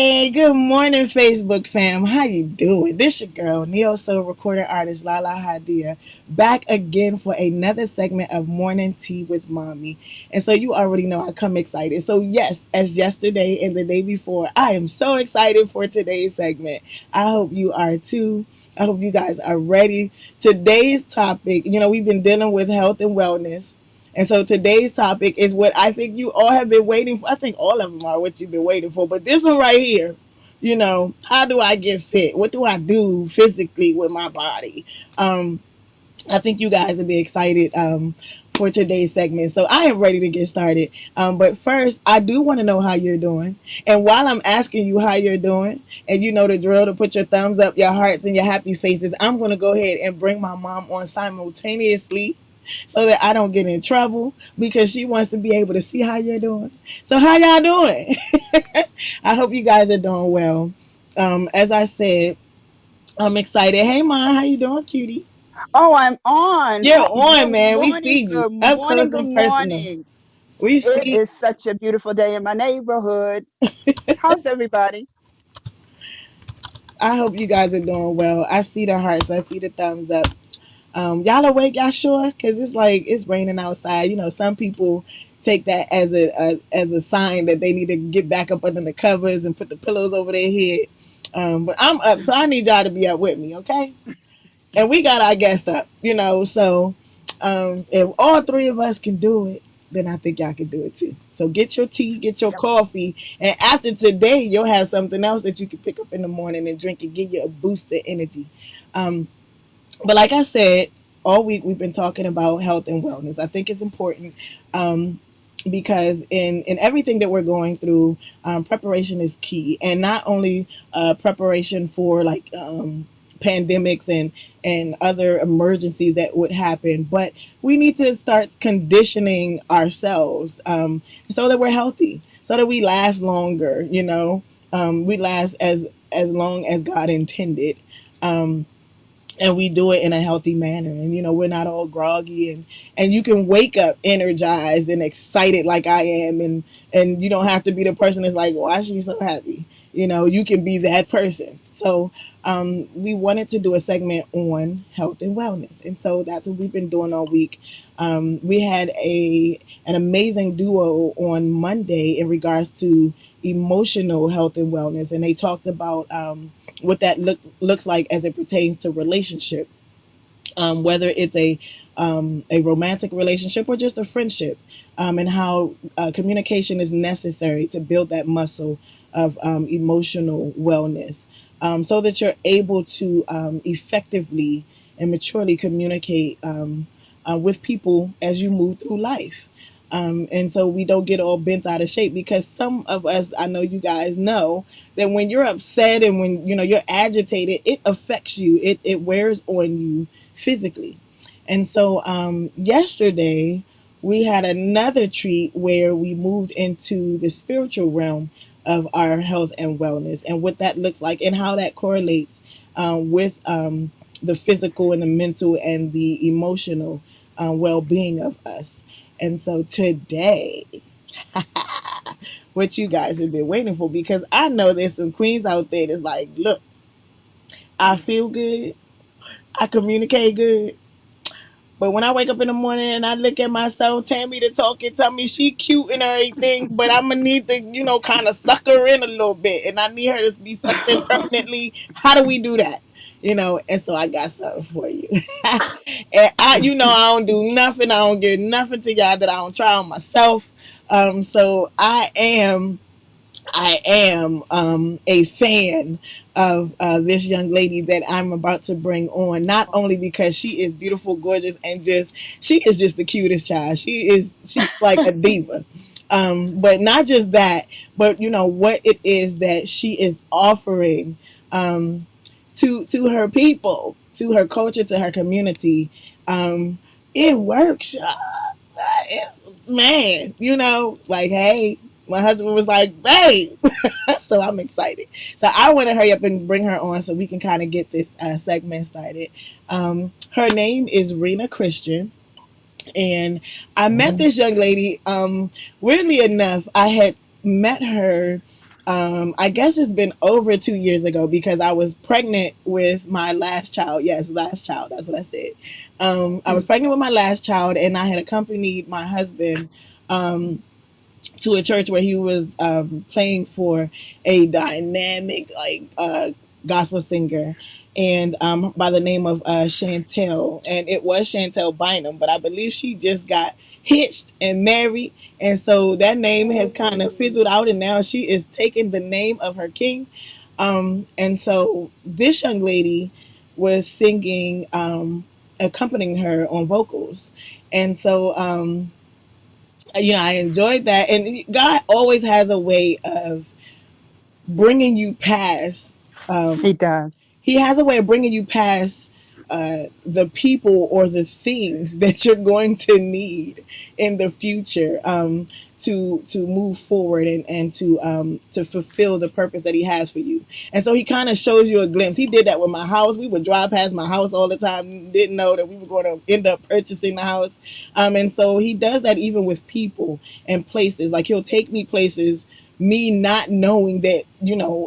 Hey, good morning, Facebook fam. How you doing? This your girl, neo soul recording artist Lahla-Hadiya, back again for another segment of Morning Tea with Mommy. And so you already know I come excited. So yes, as yesterday and the day before, I am so excited for today's segment. I hope you are too. I hope you guys are ready. Today's topic, we've been dealing with health and wellness. And so today's topic is what I think you all have been waiting for. I think all of them are what you've been waiting for. But this one right here, how do I get fit? What do I do physically with my body? I think you guys will be excited for today's segment. So I am ready to get started. But first, I do want to know how you're doing. And while I'm asking you how you're doing, and you know the drill to put your thumbs up, your hearts, and your happy faces, I'm going to go ahead and bring my mom on simultaneously so that I don't get in trouble because she wants to be able to see how you're doing. So how y'all doing? I hope you guys are doing well. As I said, I'm excited. Hey, Ma, how you doing, cutie? Oh, I'm on. You're Good on, man. We see morning, you good up morning, close good and personal. morning. We It see. is such a beautiful day in my neighborhood. How's everybody? I hope you guys are doing well. I see the hearts. I see the thumbs up. Y'all awake? Y'all sure? Cause it's like it's raining outside. Some people take that as a sign that they need to get back up under the covers and put the pillows over their head. But I'm up, so I need y'all to be up with me, okay? And we got our guest up, So if all three of us can do it, then I think y'all can do it too. So get your tea, get your Yep. coffee, and after today, you'll have something else that you can pick up in the morning and drink and give you a boost of energy. Um, but like I said, all week we've been talking about health and wellness. I think it's important because in everything that we're going through, preparation is key, and not only preparation for like pandemics and other emergencies that would happen, but we need to start conditioning ourselves so that we're healthy, so that we last longer. We last as long as God intended. And we do it in a healthy manner, and we're not all groggy, and you can wake up energized and excited like I am, and you don't have to be the person that's like, why is she so happy? You can be that person. So we wanted to do a segment on health and wellness, and so that's what we've been doing all week. We had an amazing duo on Monday in regards to emotional health and wellness, and they talked about what that looks like as it pertains to relationship, whether it's a romantic relationship or just a friendship, and how communication is necessary to build that muscle of emotional wellness, so that you're able to effectively and maturely communicate with people as you move through life. And so we don't get all bent out of shape, because some of us, I know you guys know that when you're upset and when you're agitated, it affects you. It wears on you physically. And so yesterday we had another treat where we moved into the spiritual realm of our health and wellness, and what that looks like and how that correlates with the physical and the mental and the emotional well-being of us. And so today, what you guys have been waiting for, because I know there's some queens out there that's like, look, I feel good, I communicate good, but when I wake up in the morning and I look at myself, Tammy to talk and tell me she cute and everything, but I'm gonna need to, kind of suck her in a little bit, and I need her to be sucked in permanently. How do we do that? And so I got something for you. And I don't do nothing. I don't give nothing to y'all that I don't try on myself. So I am a fan of this young lady that I'm about to bring on. Not only because she is beautiful, gorgeous, and she is just the cutest child. She's like a diva. But not just that, but what it is that she is offering to her people, to her culture, to her community. It works, y'all. It's, man, like, hey, my husband was like, babe. So I'm excited. So I want to hurry up and bring her on so we can kind of get this segment started. Her name is Rena Christian. And I met this young lady. Weirdly enough, I had met her I guess it's been over 2 years ago because I was pregnant with my last child. Yes, last child. That's what I said. I was pregnant with my last child, and I had accompanied my husband to a church where he was playing for a dynamic gospel singer and by the name of Chantel, and it was Chantel Bynum, but I believe she just got hitched and married, and so that name has kind of fizzled out, and now she is taking the name of her king. And so this young lady was singing, accompanying her on vocals, and so I enjoyed that. And God always has a way of bringing you past He does. he has a way of bringing you past the people or the things that you're going to need in the future, to move forward and to fulfill the purpose that he has for you. And so he kind of shows you a glimpse. He did that with my house. We would drive past my house all the time, didn't know that we were going to end up purchasing the house. And so he does that even with people and places. Like he'll take me places, me not knowing that,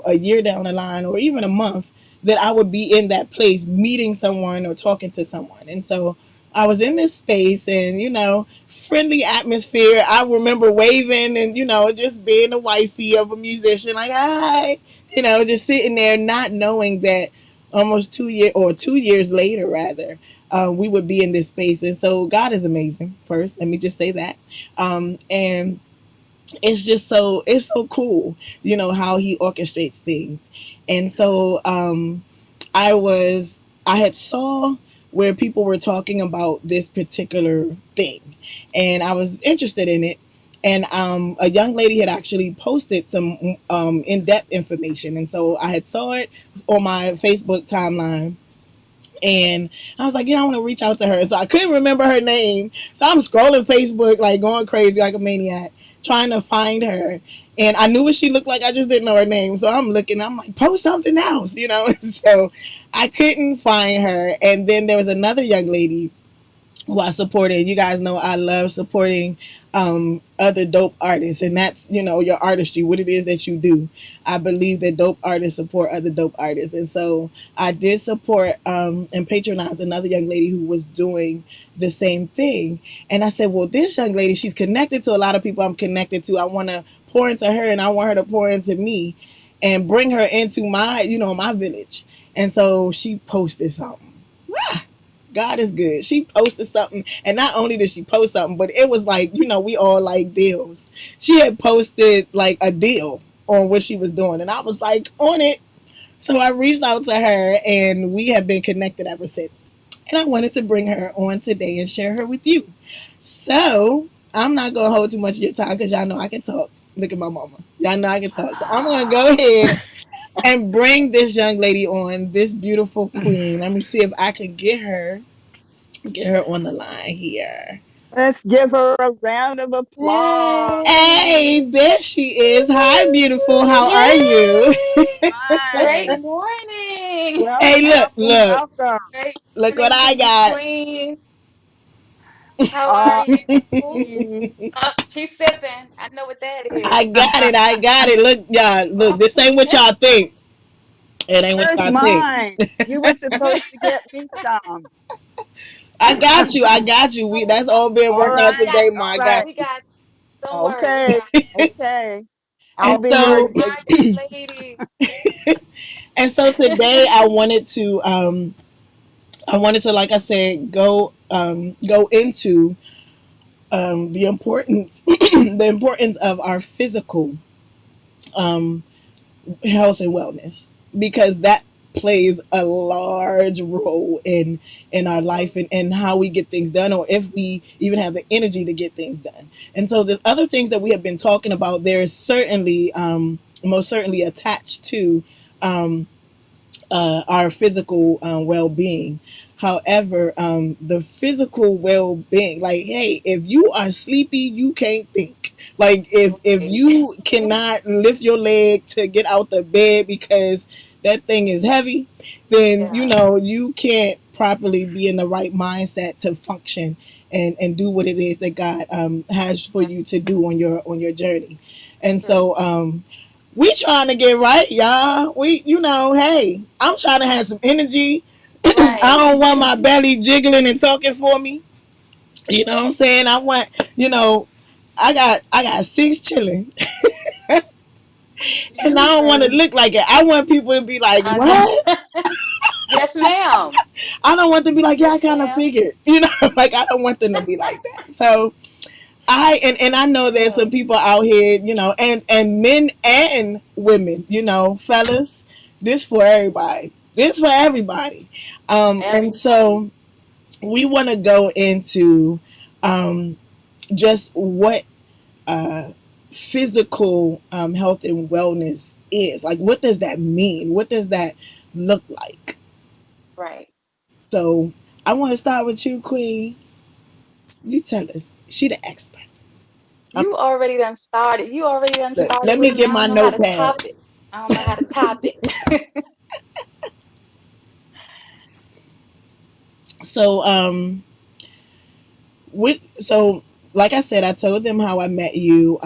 a year down the line or even a month, that I would be in that place meeting someone or talking to someone. And so I was in this space and, friendly atmosphere. I remember waving and, just being a wifey of a musician, like, hi, just sitting there not knowing that almost 2 years or 2 years later, rather, we would be in this space. And so God is amazing. First, let me just say that. And it's so cool, how he orchestrates things. And so I had saw where people were talking about this particular thing, and I was interested in it. And a young lady had actually posted some in-depth information, and so I had saw it on my Facebook timeline, and I was like, I want to reach out to her. So I couldn't remember her name. So I'm scrolling Facebook, like going crazy like a maniac, trying to find her. And I knew what she looked like. I just didn't know her name. So I'm looking, I'm like, post something else. So I couldn't find her. And then there was another young lady who I supported. You guys know I love supporting other dope artists, and that's your artistry, what it is that you do. I believe that dope artists support other dope artists, and so I did support and patronize another young lady who was doing the same thing. And I said, well, this young lady, she's connected to a lot of people I'm connected to. I want to pour into her, and I want her to pour into me, and bring her into my village. And so she posted something. God is good. She posted something, and not only did she post something, but it was like, we all like deals. She had posted like a deal on what she was doing, and I was like on it. So I reached out to her, and we have been connected ever since. And I wanted to bring her on today and share her with you. So I'm not gonna hold too much of your time because y'all know I can talk. Look at my mama. Y'all know I can talk. So I'm gonna go ahead and bring this young lady on, this beautiful queen. Let me see if I can get her on the line here. Let's give her a round of applause. Hey, Yay! there she is. Hi, beautiful. How are you? Yay! Great Hi. morning! Hey, Welcome, look, welcome, look, welcome. Great look what morning to I you, got. Queen. How are Uh, you? mm, She's sipping. I know what that is. I got it. I got it. Look, y'all. Look, this ain't what y'all think. It ain't what where's y'all think. mine? You were supposed to get me some. I got you. I got you. That's all being All worked out we right, got, today, ma. all I right. got we you. got. Don't worry, we Okay, got. okay. I'll And be so, How ready. are you, lady? and so today, I wanted to, like I said, go into the importance, the importance of our physical health and wellness, because that plays a large role in our life, and how we get things done, or if we even have the energy to get things done. And so the other things that we have been talking about, there's certainly most certainly attached to our physical well-being. However, the physical well-being, like, hey, if you are sleepy, you can't think. Like, if Right. you cannot lift your leg to get out the bed because that thing is heavy, then Yeah, you can't properly be in the right mindset to function and do what it is that God has for yeah, you to do on your journey. And true. so We trying to get right, y'all. We, hey, I'm trying to have some energy. I Right. don't want my belly jiggling and talking for me. You know what I'm saying? I want, you know, I got six chilling, and I don't want to Jesus. look like it. I want people to be like, I know. "What?" Yes, ma'am. I don't want them to be like, "Yeah, Yes, I kind of ma'am. figured." Like I don't want them to be like that. So and I know there's some Oh, people out here, and men and women, fellas, this for everybody. This for everybody. And everybody. so we want to go into um, just what physical health and wellness is. Like, what does that mean? What does that look like? Right. So I want to start with you, Queen. You tell us. She the expert. Um, You already done started. You already done started let me with me. get I my don't know how to notepad. top it. I don't know how to top it. So so like I said, I told them how I met you,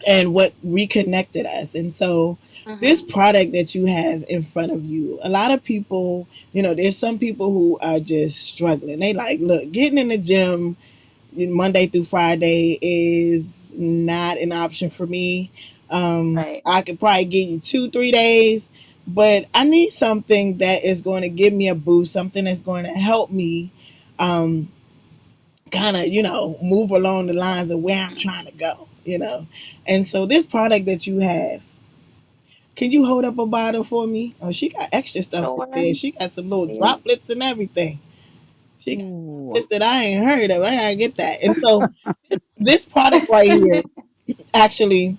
and what reconnected us. And so this Hmm. product that you have in front of you, a lot of people, there's some people who are just struggling. They like, look, getting in the gym Monday through Friday is not an option for me. Right. I could probably give you 2, 3 days, but I need something that is going to give me a boost, something that's going to help me um, kind of, move along the lines of where I'm trying to go. And so this product that you have, can you hold up a bottle for me? Oh, she got extra stuff in Sure. there. She got some little See? droplets and everything. She got Ooh. this that I ain't heard of. I gotta get that. And so this product right here actually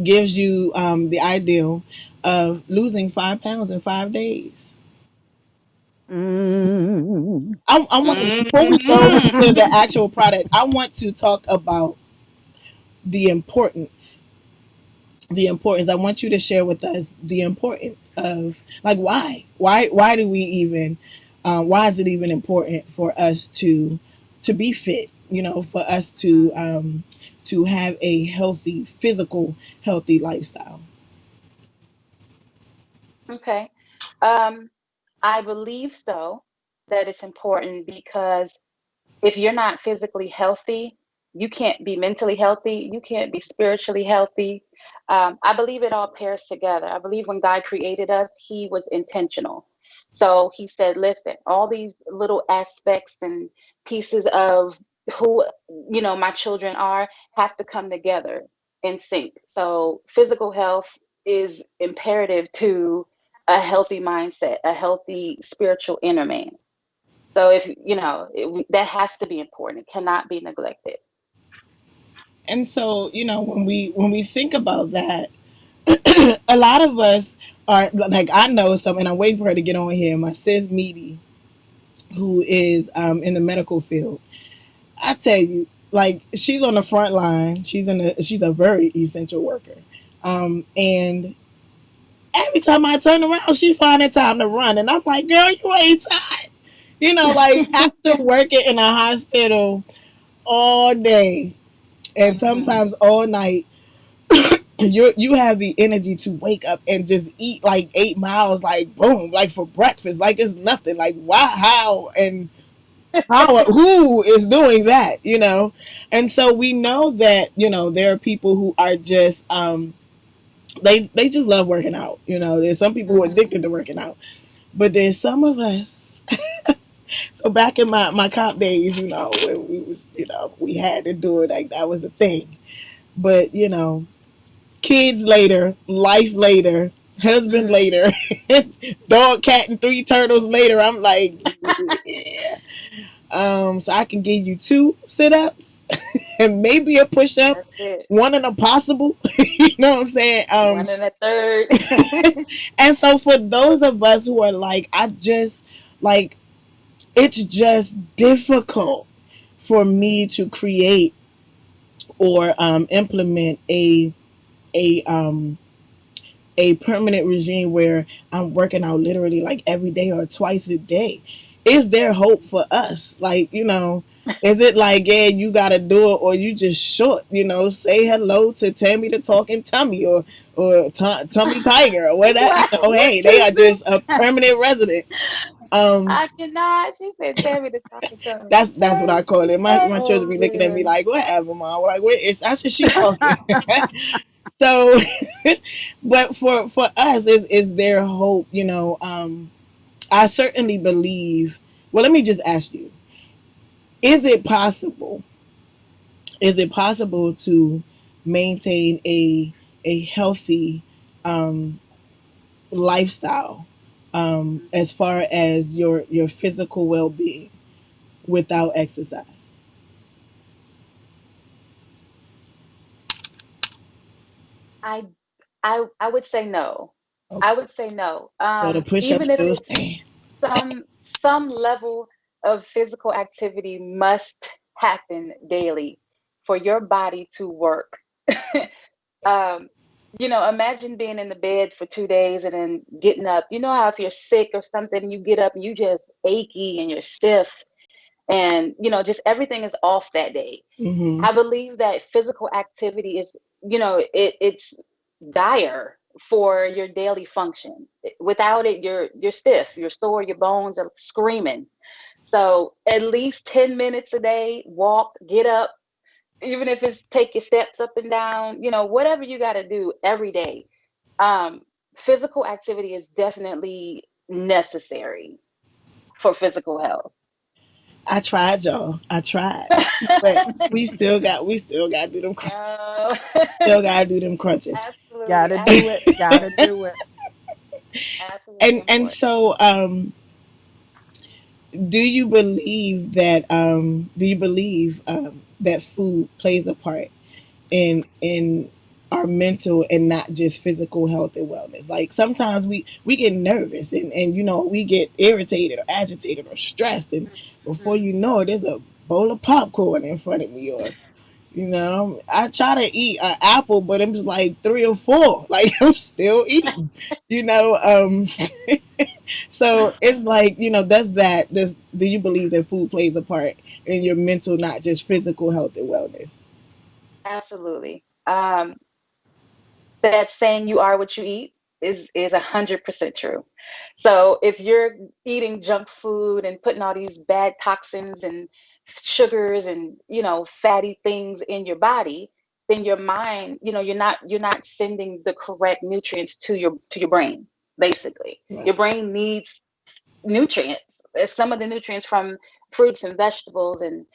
gives you the ideal of losing 5 pounds in 5 days. Mm. I want to, before we go into the Hmm. actual product, I want to talk about the importance. The importance. I want you to share with us the importance of, like, why do we even why is it even important for us to be fit, for us to have a healthy physical healthy lifestyle. Okay. Um, I believe so that it's important because if you're not physically healthy, you can't be mentally healthy, you can't be spiritually healthy. I believe it all pairs together. I believe when God created us, He was intentional. So He said, listen, all these little aspects and pieces of who, my children are have to come together in sync. So physical health is imperative to a healthy mindset, a healthy spiritual inner man. So if that has to be important. It cannot be neglected. And so, when we think about that, a lot of us are like, I know some, and I'm waiting for her to get on here. My sis Meaty, who is in the medical field, I tell you, like, she's on the front line. She's a very essential worker, and every time I turn around, she finding time to run, and I'm like, girl, you ain't tired. Like, after working in a hospital all day and Hmm. sometimes all night, you have the energy to wake up and just eat like 8 miles, like boom, like for breakfast, like it's nothing. Like, why, how, and how, who is doing that? And so we know that there are people who are just they just love working out. There's some people who are Hmm. addicted to working out, but there's some of us. So back in my cop days, when we was, we had to do it, like that was a thing. But kids later, life later, husband Hmm. later, dog, cat, and three turtles later. I'm like, yeah. So I can give you 2 sit-ups and maybe a push-up, That's it. one in a possible. You know what I'm saying? One and a third. And so for those of us who are like, I just like, it's just difficult for me to create or implement a permanent regime where I'm working out literally like every day or twice a day. Is there hope for us? Like, Is it like, yeah, you gotta do it, or you just short? Say hello to Tammy the Talking Tummy, or Tummy Tiger, or whatever. What? What Hey, they you are say? just a permanent residence. Um, I cannot. She said, "Tell me to talk to me." that's what I call it. My children Oh be looking at me man. like, whatever, mom. Like, where is? I said, she talking. So, but for us, is there hope? I certainly believe. Well, let me just ask you: Is it possible? Is it possible to maintain a healthy lifestyle, as far as your physical well being without exercise? I I would say no. I Okay, would say no. so the push ups Even if still it's stand. some some level of physical activity must happen daily for your body to work. um, imagine being in the bed for 2 days and then getting up. You know how if you're sick or something, you get up and you just achy and you're stiff, and just everything is off that day. Mm-hmm. I believe that physical activity is, it's dire for your daily function. Without it, you're stiff, you're sore, your bones are screaming. So at least 10 minutes a day, walk, get up, even if it's take your steps up and down, whatever you got to do every day. Um, Physical activity is definitely necessary for physical health. I tried, y'all. I tried, but we still got to do them crunches. No. Still got to do them crunches. Absolutely, Gotta do it. absolutely, Gotta do it. absolutely And important. so, do you believe that food plays a part in our mental and not just physical health and wellness? Like, sometimes we get nervous, and we get irritated or agitated or stressed, and before Mhm. you know it, there's a bowl of popcorn in front of me, or I try to eat an apple, but I'm just like three or four. Like, I'm still eating. You know, um, so it's like, do you believe that food plays a part in your mental, not just physical health and wellness? Absolutely. That saying "you are what you eat" is 100% true. So if you're eating junk food and putting all these bad toxins and sugars and fatty things in your body, then your mind, you're not sending the correct nutrients to your brain. Basically, Right. your brain needs nutrients. Some of the nutrients from fruits and vegetables, and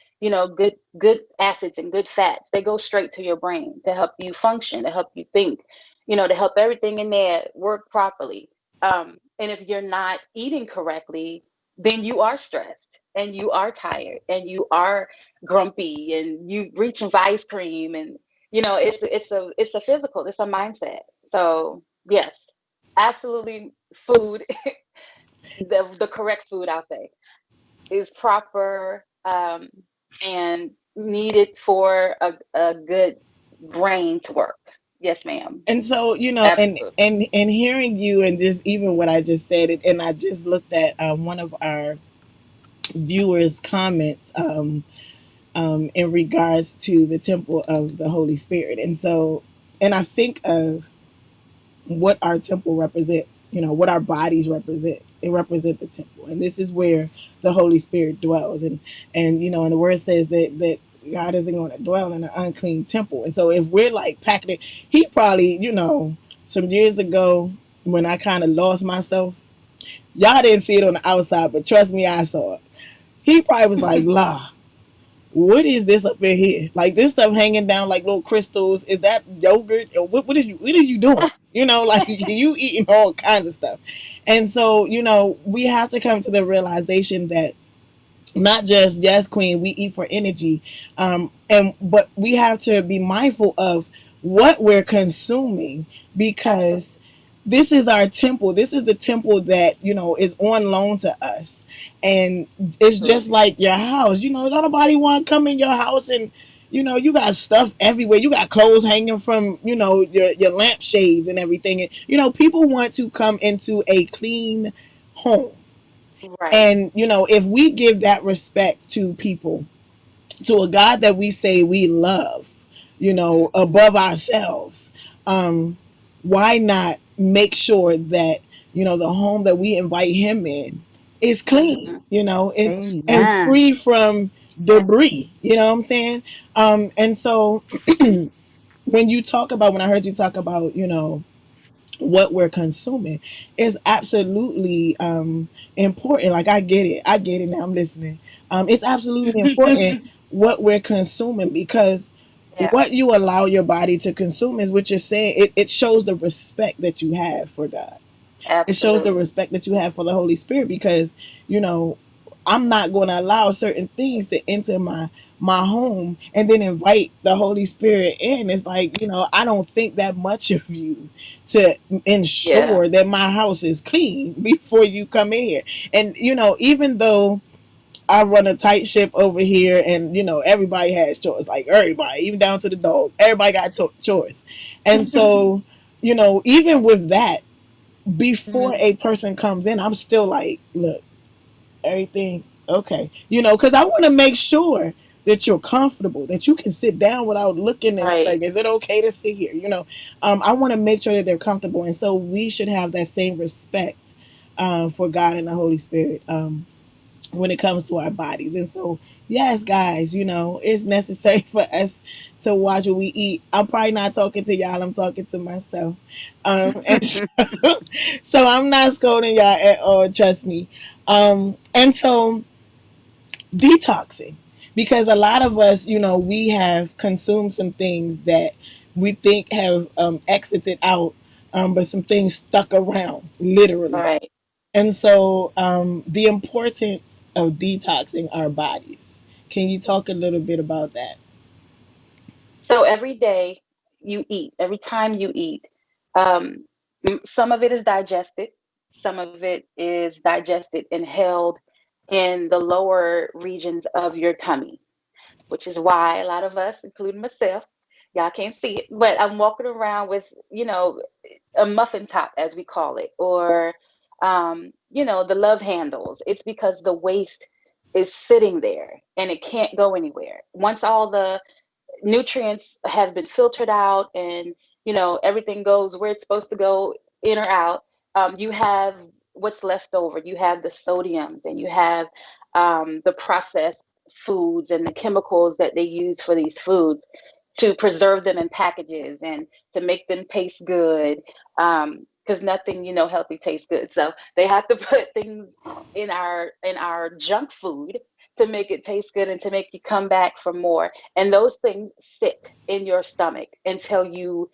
good acids and good fats, they go straight to your brain to help you function, to help you think, to help everything in there work properly. And if you're not eating correctly, then you are stressed and you are tired and you are grumpy and you reaching for ice cream, and it's a physical, it's a mindset. So yes, absolutely, food, the correct food, I'll say, is proper, and needed for a good brain to work. Yes, ma'am. And so, and Absolutely. and hearing you, and just even what I just said, and I just looked at one of our viewers' comments, in regards to the temple of the Holy Spirit. And so, and I think of what our temple represents, what our bodies represent. They represent the temple. And this is where the Holy Spirit dwells. And the word says that God isn't going to dwell in an unclean temple. And so, if we're like packing it, he probably, some years ago, when I kind of lost myself, y'all didn't see it on the outside, but trust me, I saw it. He probably was like, "La, what is this up in here? Like, this stuff hanging down like little crystals. Is that yogurt? Or what are you doing? Like, you eating all kinds of stuff." And so, we have to come to the realization that not just, yes, queen, we eat for energy, and but we have to be mindful of what we're consuming, Absolutely. because this is our temple. This is the temple that is on loan to us. And it's just Absolutely. like your house. Don't nobody want to come in your house, and you got stuff everywhere. You got clothes hanging from your lampshades and everything. And people want to come into a clean home. Right. And if we give that respect to people, to a God that we say we love, Mhm. above ourselves, why not make sure that, the home that we invite him in is clean, Mhm. it's and Amen. free from Yes. debris, you know what I'm saying? And so when I heard you talk about, what we're consuming is absolutely important. Like I get it now. I'm listening. It's absolutely important what we're consuming, because Yeah. what you allow your body to consume is what you're saying. It shows the respect that you have for God. It shows the Absolutely. respect that you have for the Holy Spirit, because you know I'm not going to allow certain things to enter my home and then invite the Holy Spirit in. It's like, I don't think that much of you to Yeah. ensure that my house is clean before you come in here. And even though I run a tight ship over here, and everybody has chores, like everybody, even down to the dog, everybody got chores. And so, even with that, before Mhm. a person comes in, I'm still like, look, everything okay, because I want to make sure that you're comfortable, that you can sit down without looking, and Right. like, is it okay to sit here? I want to make sure that they're comfortable, and so we should have that same respect for God and the Holy Spirit. When it comes to our bodies. And so, yes, guys, it's necessary for us to watch what we eat. I'm probably not talking to y'all, I'm talking to myself. And so, so I'm not scolding y'all at all, trust me. And so, detoxing. Because a lot of us, we have consumed some things that we think have exited out, but some things stuck around, literally. Right. And so, the importance of detoxing our bodies. Can you talk a little bit about that? So every day you eat, every time you eat, um, some of it is digested, some of it is digested and held in the lower regions of your tummy, which is why a lot of us, including myself, y'all can't see it, but I'm walking around with, a muffin top, as we call it, or, the love handles. It's because the waste is sitting there and it can't go anywhere. Once all the nutrients have been filtered out and everything goes where it's supposed to go, in or out, you have what's left over. You have the sodiums, and you have the processed foods and the chemicals that they use for these foods to preserve them in packages and to make them taste good, because nothing healthy tastes good, so they have to put things in our junk food to make it taste good and to make you come back for more. And those things sit in your stomach until you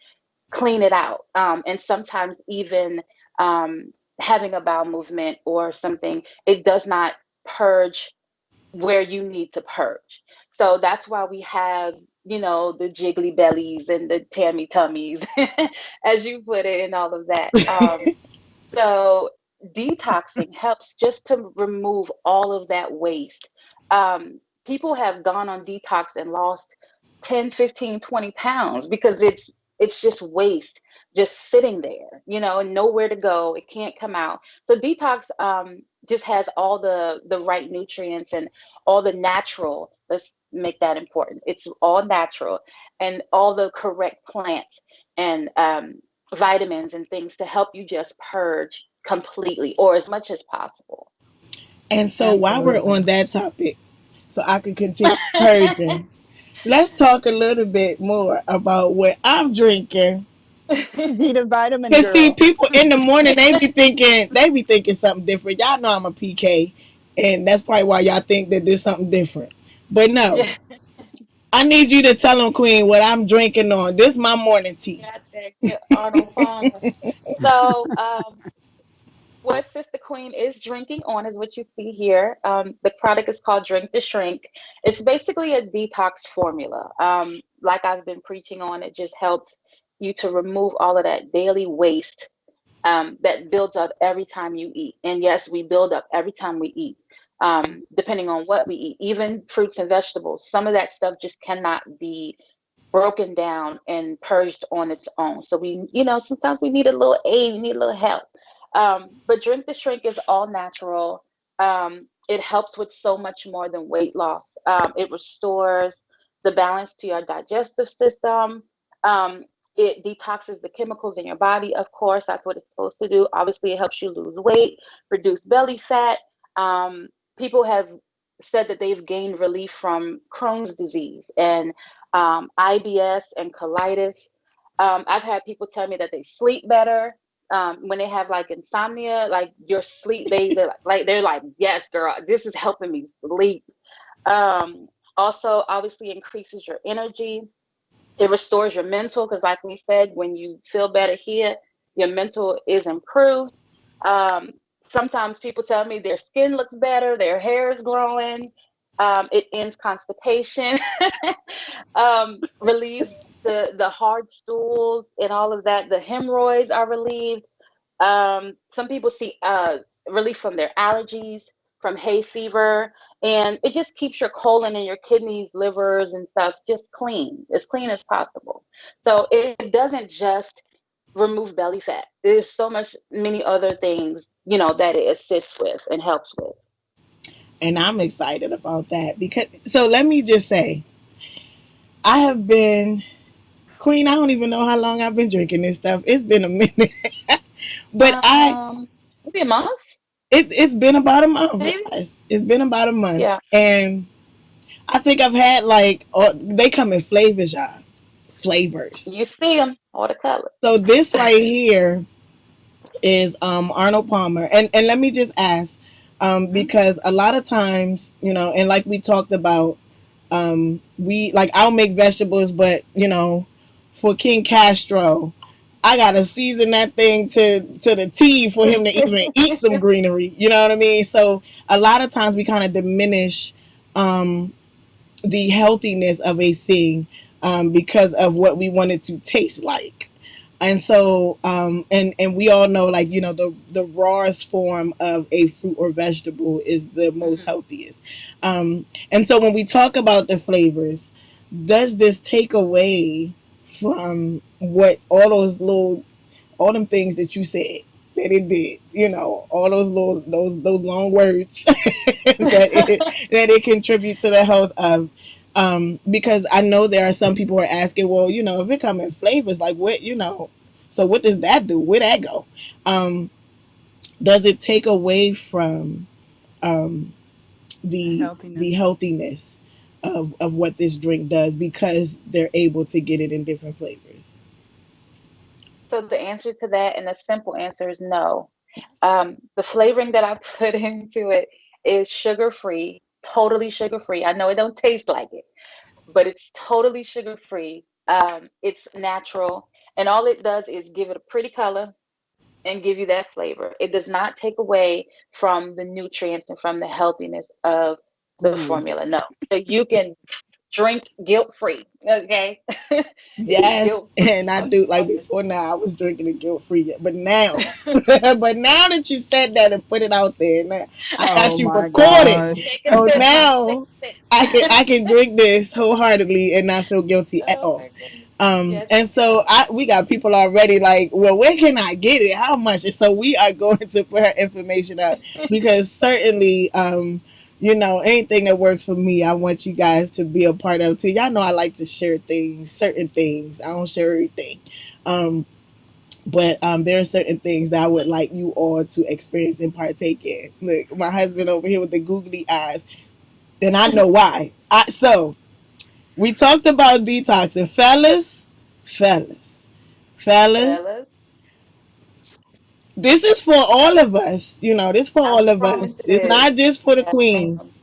clean it out. And sometimes even um, having a bowel movement or something, it does not purge where you need to purge. So that's why we have, the jiggly bellies and the tammy tummies, as you put it, and all of that. So detoxing helps just to remove all of that waste. People have gone on detox and lost 10, 15, 20 pounds because it's just waste just sitting there, and nowhere to go. It can't come out. So detox just has all the right nutrients and all the natural. Let's make that important. It's all natural and all the correct plants and vitamins and things to help you just purge completely or as much as possible. And so, while we're Absolutely. on that topic, so I can continue purging, let's talk a little bit more about what I'm drinking. Be the vitamin Cause see, girl. people in the morning they be thinking something different. Y'all know I'm a PK, and that's probably why y'all think that there's something different. But no, Yeah, I need you to tell them, Queen, what I'm drinking on. This is my morning tea. got that good Arnold Palmer. So, what Sister Queen is drinking on is what you see here. The product is called Drink the Shrink. It's basically a detox formula. Like I've been preaching on, it just helps you to remove all of that daily waste that builds up every time you eat. And yes, we build up every time we eat, depending on what we eat, even fruits and vegetables. Some of that stuff just cannot be broken down and purged on its own. So sometimes we need a little aid, we need a little help. But Drink the Shrink is all natural. It helps with so much more than weight loss. It restores the balance to your digestive system. Um, it detoxes the chemicals in your body. Of course, that's what it's supposed to do. Obviously, it helps you lose weight, reduce belly fat. Um, People have said that they've gained relief from Crohn's disease and IBS and colitis. I've had people tell me that they sleep better when they have like insomnia, like your sleep. They're like, yes, girl, this is helping me sleep. Um, Also, obviously, increases your energy. It restores your mental because, like we said, when you feel better here, your mental is improved. Um, Sometimes people tell me their skin looks better, their hair is growing. It ends constipation, relieves the hard stools and all of that. The hemorrhoids are relieved. Some people see relief from their allergies, from hay fever, and it just keeps your colon and your kidneys, livers, and stuff just clean, as clean as possible. So it doesn't just remove belly fat. There's so much, many other things, that it assists with and helps with. And I'm excited about that because, so let me just say, I have been, Queen, I don't even know how long I've been drinking this stuff. It's been a minute. But Maybe a month, it's been about a month. maybe. Yes, it's been about a month. Yeah, And I think I've had like, they come in flavors, y'all. Flavors. you see them, all the colors. So this right here is Arnold Palmer. And let me just ask, Mhm. because a lot of times, and like we talked about, we like, I'll make vegetables, but for King Castro, I gotta season that thing to the T for him to even eat some greenery. You know what I mean? So a lot of times we kind of diminish um, the healthiness of a thing because of what we want it to taste like. And so, and we all know, like, the rawest form of a fruit or vegetable is the most Mhm. healthiest. And so, when we talk about the flavors, does this take away from what all them things that you said that it did? All those little those long words that it contribute to the health of. Because I know there are some people who are asking, well, if it come in flavors, like what, so what does that do? Where that go? Um, does it take away from um, the Healthiness. healthiness of what this drink does because they're able to get it in different flavors? So the answer to that, and the simple answer is no. The flavoring that I put into it is sugar free, totally sugar free. I know it don't taste like it, but it's totally sugar free. It's natural, and all it does is give it a pretty color and give you that flavor. It does not take away from the nutrients and from the healthiness of the Ooh. formula. No. So you can drink guilt free. Okay. Yes, Guilt free. and I do, like, before now I was drinking it guilt free, but now, but now that you said that and put it out there, now I got Oh you my recorded, gosh. Take a so sip, honey. Take now a I can sip. drink this wholeheartedly and not feel guilty at Oh all. my goodness. Yes, And so ma'am. we got people already like, well, where can I get it? How much? And so we are going to put her information up because certainly, anything that works for me, I want you guys to be a part of too. Y'all know I like to share things, certain things. I don't share everything. Um, but there are certain things that I would like you all to experience and partake in. Look, my husband over here with the googly eyes, and I know why. So we talked about detoxing, fellas. Fellas, This is for all of us. This for I all of us. It's promise. not just for the Yes, ma'am. queens.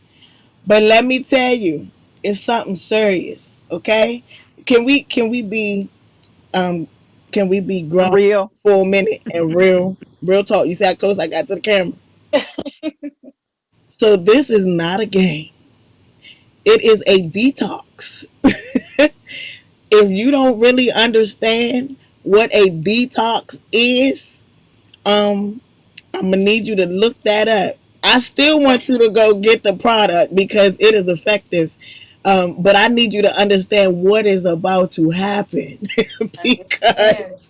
But let me tell you, it's something serious. Okay? Can we be um can we be grown Real. for a minute and real talk? You see how close I got to the camera. So this is not a game. It is a detox. If you don't really understand what a detox is, um, I'm gonna need you to look that up. I still want you to go get the product because it is effective. But I need you to understand what is about to happen Understand. because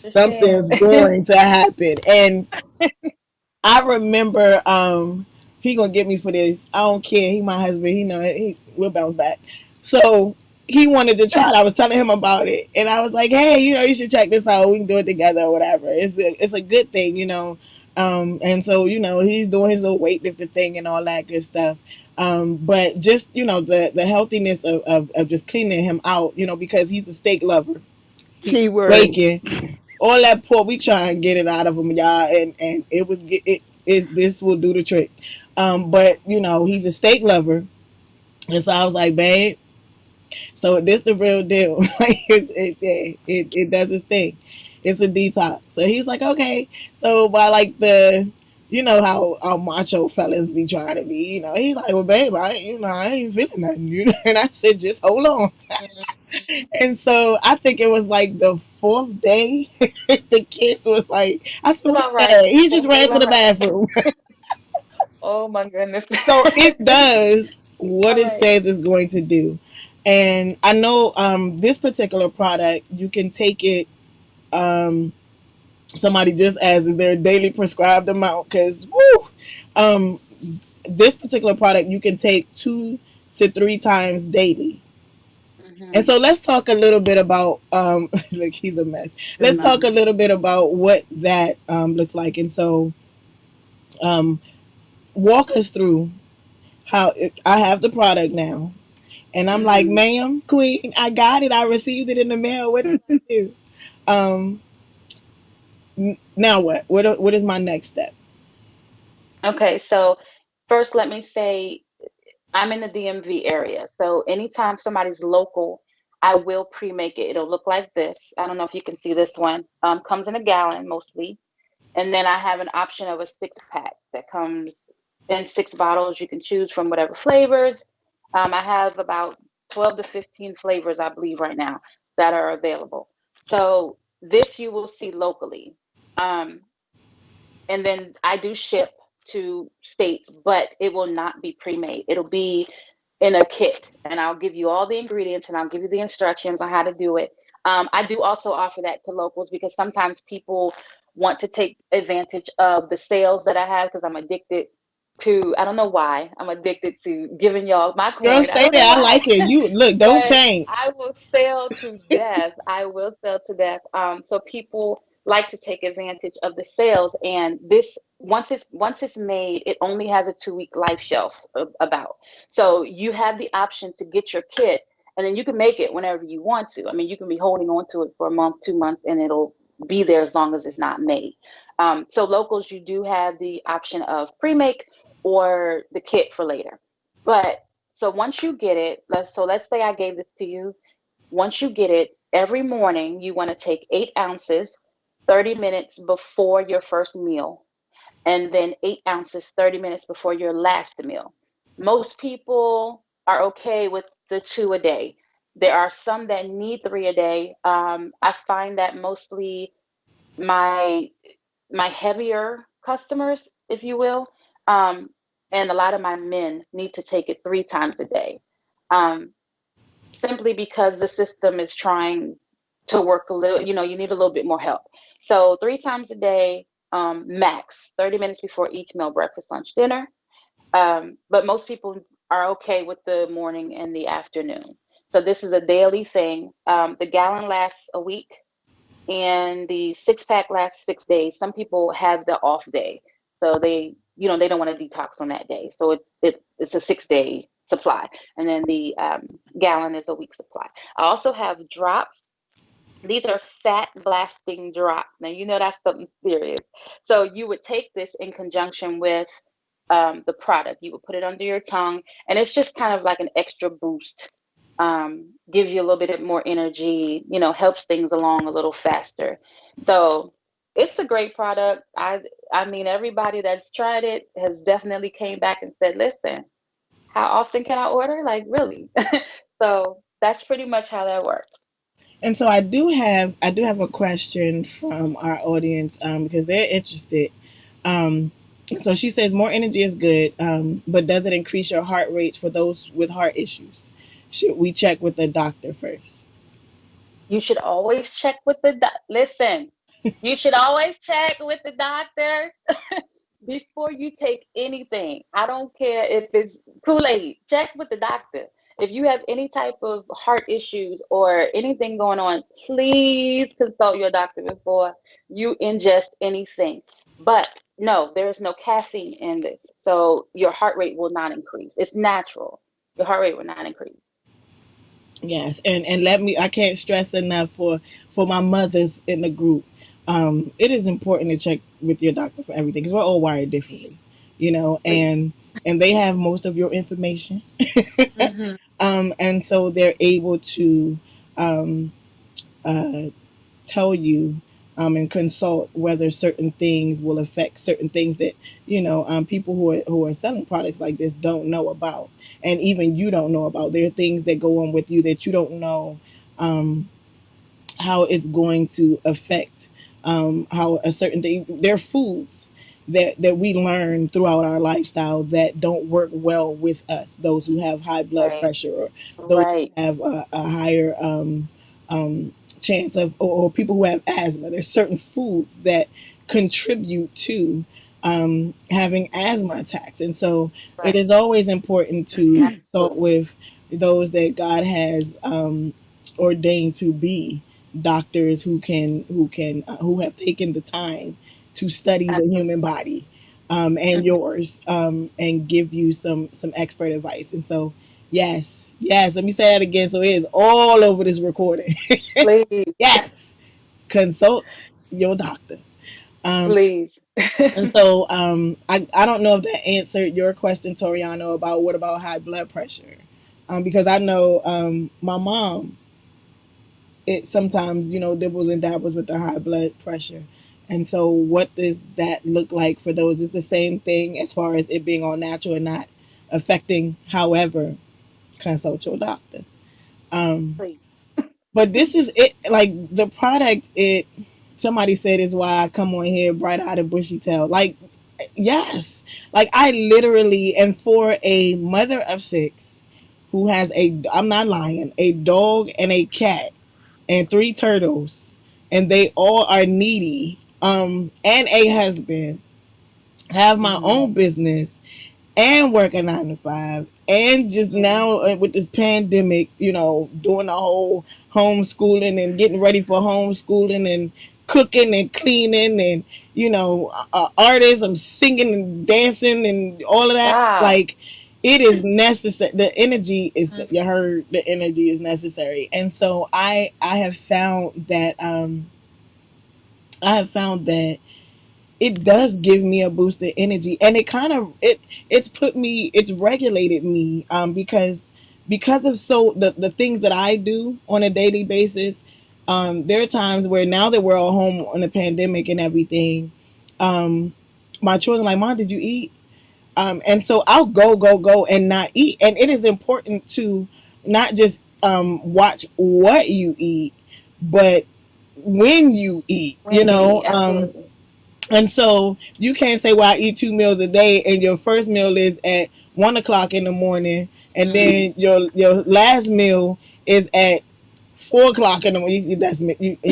Understand. something's going to happen. And I remember He gonna get me for this. I don't care. He my husband. He know he will bounce back. So he wanted to try it. I was telling him about it, and I was like, hey, you should check this out. We can do it together or whatever. It's a good thing. And so he's doing his little weightlifting thing and all that good stuff. But just the healthiness of just cleaning him out, because he's a steak lover. He Keyword. bacon, all that pork. We try and get it out of him, y'all, and it this will do the trick. But he's a steak lover, and so I was like, babe, so this the real deal. Like it does its thing. It's a detox. So he was like, okay. So by like you know how macho fellas be trying to be. He's like, well, babe, I ain't feeling nothing. And I said, just hold on. And so I think it was like the fourth day, the kiss was like, I said, what's About right. that? He just Fourth day ran to about the right. bathroom. Oh my goodness. So it does what All it right. says it's going to do. And I know this particular product, you can take it. Um, Somebody just asked, is there a daily prescribed amount? Because, woo, um, this particular product you can take 2 to 3 times daily. And Hmm. so let's talk a little bit about like he's a mess. The Let's talk a mess. little bit about what that looks like. And so um, walk us through how I have the product now. And I'm like, Mm. ma'am, queen, I got it. I received it in the mail. What do I do? Um, Now what? What is my next step? Okay, so first let me say I'm in the DMV area. So anytime somebody's local, I will pre-make it. It'll look like this. I don't know if you can see this one. Comes in a gallon mostly. And then I have an option of a six pack that comes in six bottles. You can choose from whatever flavors. I have about 12 to 15 flavors, I believe, right now that are available. So this you will see locally. Um, and then I do ship to states, but it will not be pre-made. It'll be in a kit, and I'll give you all the ingredients and I'll give you the instructions on how to do it. I do also offer that to locals because sometimes people want to take advantage of the sales that I have because I'm addicted to, I don't know why, I'm addicted to giving y'all my Girl, coin. I stay don't know there. I why. like it. You look, don't But I change. will sell to death. I will sell to death. So people like to take advantage of the sales, and this once it's made, it only has a 2 week life shelf about. So you have the option to get your kit, and then you can make it whenever you want to. I mean, you can be holding on to it for a month, 2 months, and it'll be there as long as it's not made. So locals, you do have the option of pre-make or the kit for later. But so once you get it, let's say I gave this to you. Once you get it, every morning you want to take 8 ounces, 30 minutes before your first meal, and then 8 ounces, 30 minutes before your last meal. Most people are okay with the two a day. There are some that need three a day. I find that mostly my my heavier customers, if you will, um, and a lot of my men need to take it 3 times a day, um, simply because the system is trying to work a little. You need a little bit more help. So 3 times a day, max 30 minutes before each meal, breakfast, lunch, dinner. But most people are okay with the morning and the afternoon. So this is a daily thing. The gallon lasts a week and the six pack lasts 6 days. Some people have the off day, so they don't want to detox on that day. So it's a 6 day supply, and then the gallon is a week supply. I also have drops. These are fat blasting drops. Now you know that's something serious. So you would take this in conjunction with the product. You would put it under your tongue, and it's just kind of like an extra boost. Gives you a little bit more energy. Helps things along a little faster. So it's a great product. I mean, everybody that's tried it has definitely came back and said, "Listen, how often can I order? Like really?" So that's pretty much how that works. And so I do have a question from our audience because they're interested. Um, so she says more energy is good, but does it increase your heart rate for those with heart issues? Should we check with the doctor first? You should always check with the listen. You should always check with the doctor. before you take anything. I don't care if it's Kool-Aid. Check with the doctor. If you have any type of heart issues or anything going on, please consult your doctor before you ingest anything. But no, there is no caffeine in this. So your heart rate will not increase. It's natural. Your heart rate will not increase. Yes, and let me. I can't stress enough for my mothers in the group. It is important to check with your doctor for everything because we're all wired Please, differently, you know, please. and they have most of your information, Hmm. and so they're able to um, uh, tell you and consult whether certain things will affect certain things that people who are selling products like this don't know about, and even you don't know about. There are things that go on with you that you don't know um, how it's going to affect how a certain thing. There are foods that we learn throughout our lifestyle that don't work well with us. Those who have high blood Right, pressure, or those who right, have a higher chance of, or people who have asthma. There's certain foods that contribute to having asthma attacks, and so it right. is always important to consult Absolutely. with those that God has ordained to be doctors who have taken the time to study the human Absolutely. body and Hmm. yours and give you some expert advice. And so yes, let me say that again so it is all over this recording. Please, Yes, consult your doctor. Um, please. and so I don't know if that answered your question, Toriano, about what about high blood pressure, because I know my mom, it sometimes dibbles and dabbles with the high blood pressure. And so what does that look like for those? It's the same thing as far as it being all natural and not affecting. However, consult your doctor. um Please. but this is it, like the product, it somebody said is why I come on here bright eyed and bushy tailed, like yes, like I literally, and for a mother of six who has I'm not lying, a dog and a cat and three turtles, and they all are needy, and a husband, have my Hmm. own business, and work a 9 to 5, and just Hmm. now with this pandemic, doing the whole homeschooling and getting ready for homeschooling and cooking and cleaning and artists. I'm singing and dancing and all of that. Wow. Like it is necessary. The energy is Mhm. you heard. The energy is necessary, and so I have found that it does give me a boost of energy, and it kind of it's regulated me because of the things that I do on a daily basis. There are times where, now that we're all home on the pandemic and everything, um my children are like, Mom, did you eat? And so I'll go and not eat, and it is important to not just watch what you eat, but when you eat, When you eat, absolutely. and so you can't say, well, I eat 2 meals a day, and your first meal is at 1 o'clock in the morning, and Hmm. then your last meal is at 4 o'clock in the morning. You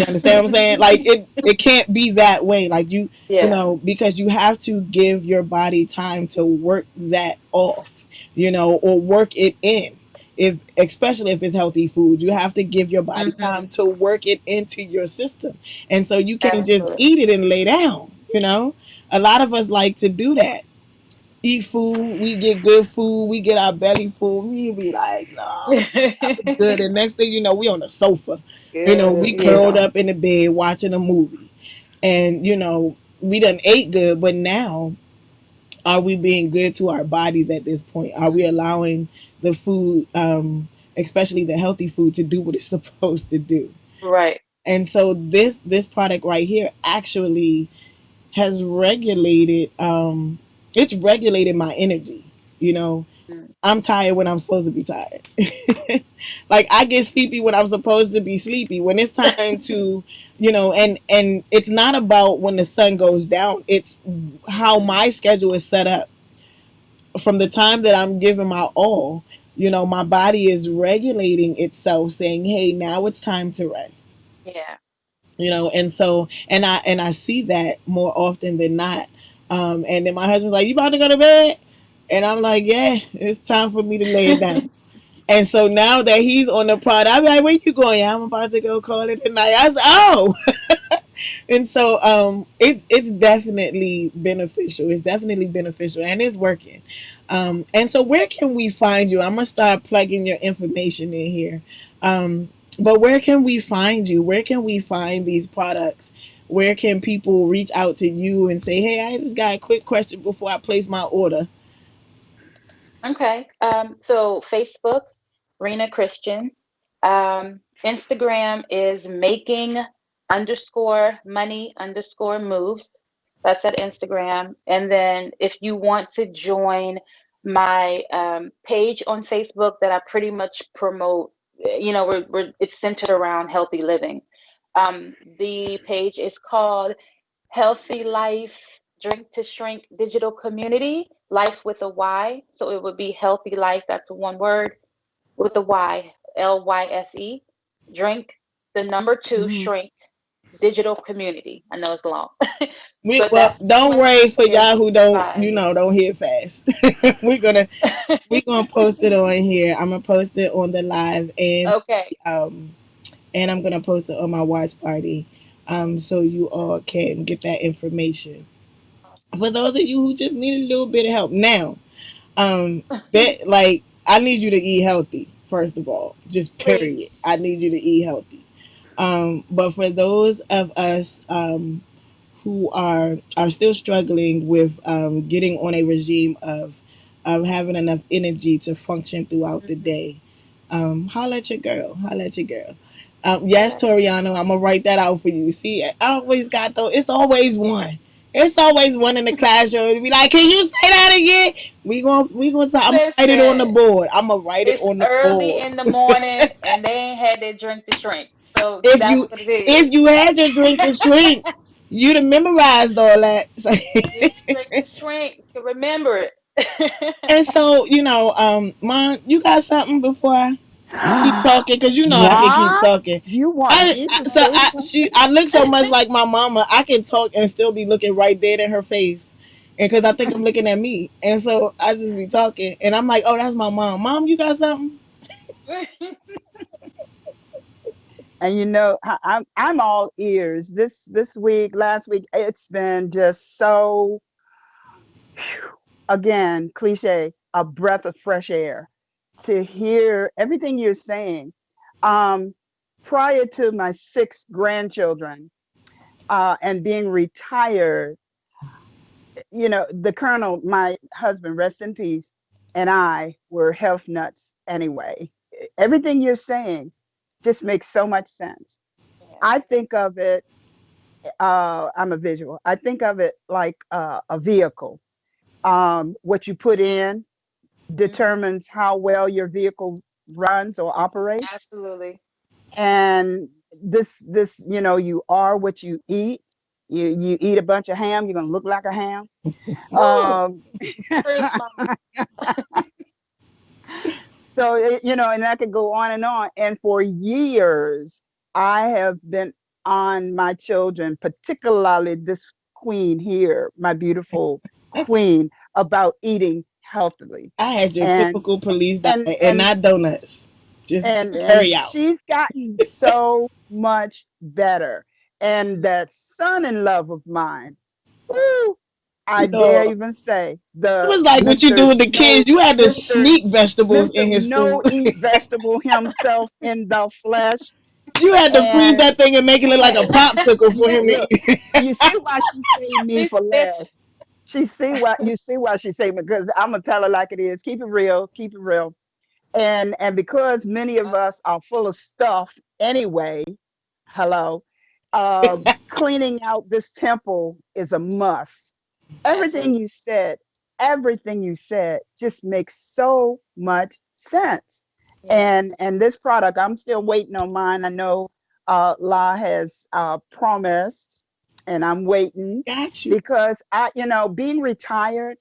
understand what I'm saying? Like it can't be that way. Like Yeah. because you have to give your body time to work that off, or work it in. If especially if it's healthy food, you have to give your body Hmm. time to work it into your system, and so you can't just Absolutely. eat it and lay down. A lot of us like to do that. Eat food, we get good food, we get our belly full. We be like, nah, that was good. And next thing you know, we on the sofa. Good. We curled Yeah. up in the bed watching a movie. And we done ate good, but now are we being good to our bodies at this point? Are we allowing the food, especially the healthy food, to do what it's supposed to do? Right. And so this product right here actually has regulated it's regulated my energy. you know Mm. I'm tired when I'm supposed to be tired. Like I get sleepy when I'm supposed to be sleepy, when it's time to and it's not about when the sun goes down, it's how Mm. my schedule is set up. From the time that I'm giving my all, my body is regulating itself, saying, hey, now it's time to rest. Yeah. And so and I see that more often than not, And then my husband's like, "You about to go to bed?" And I'm like, "Yeah, it's time for me to lay it down." And so now that he's on the pod, I'm like, "Where you going?" "Yeah, I'm about to go call it a night." I said, "Oh." And so it's definitely beneficial. It's definitely beneficial, and it's working. And so where can we find you? I'm gonna start plugging your information in here. Um, but where can we find you? Where can we find these products? Where can people reach out to you and say, "Hey, I just got a quick question before I place my order"? Okay. So Facebook, Rena Christian. Instagram is making underscore money underscore moves. That's at Instagram. And then if you want to join my page on Facebook that I pretty much promote, it's centered around healthy living. The page is called Healthy Life Drink to Shrink Digital Community, Life with a Y. So it would be Healthy Life, that's one word, with a Y, LYFE. Drink, the number two, Mhm. shrink, digital community. I know it's long, We but well, that's don't one worry for place y'all who to don't, find me. don't hear fast. we're gonna we're gonna post it on here. I'm gonna post it on the live Okay. um and I'm gonna post it on my watch party, so you all can get that information. For those of you who just need a little bit of help now, that like I need you to eat healthy first of all, just Please. period. I need you to eat healthy. But for those of us who are still struggling with getting on a regime of having enough energy to function throughout the Hmm. day, holla at your girl. Holla at your girl. Yes, Okay. Toriano, I'm gonna write that out for you. See, I always got though. It's always one. It's always one in the classroom to be like, "Can you say that again?" We gonna. I'm gonna write it on the Listen, board. I'm gonna write it it's on the early board. in the morning and they ain't had their drink to shrink. So If that's you what it is. if you had your drink to shrink, you'd have memorized all that. So, Get your drink to shrink. You can remember it. and so, Mom, you got something before I keep talking? Because I can keep What? talking. You want I, me I to so say I she something? I look so much like my mama. I can talk and still be looking right dead in her face, and because I think I'm looking at me, and so I just be talking, and I'm like, oh, that's my mom. Mom, you got something? And I'm all ears. This week, last week, it's been just so, again, cliche, a breath of fresh air to hear everything you're saying. Um, Prior to my six grandchildren and being retired, the colonel, my husband, rest in peace, and I were health nuts anyway. Everything you're saying just makes so much sense. Yeah. I think of it, I'm a visual. I think of it like a vehicle. What you put in Hmm. determines how well your vehicle runs or operates. Absolutely. And you are what you eat. You eat a bunch of ham, you're gonna look like a ham. Ooh, Um, Chris, mama. so and I could go on and on. And for years, I have been on my children, particularly this queen here, my beautiful queen, about eating healthily. I had your And typical police diet and and and not donuts, just and carry out. she's gotten so much better. And that son in love of mine, woo, I You dare know, even say it the was like what you do Mr. with the No, kids. You had to Mr. sneak vegetables Mr. in his No food. Eat Vegetable himself in the flesh. You had to freeze And that thing and make it look like a popsicle for him to look, eat. you see why she saved me She's for stitching. last. She see why she saved me, because I'm gonna tell her like it is. Keep it real, keep it real. And because many of us are full of stuff anyway, hello, cleaning out this temple is a must. everything Absolutely. you said everything you said just makes so much sense. Yeah. And this product, I'm still waiting on mine. I know La has promised, and I'm waiting, Got you. because being retired,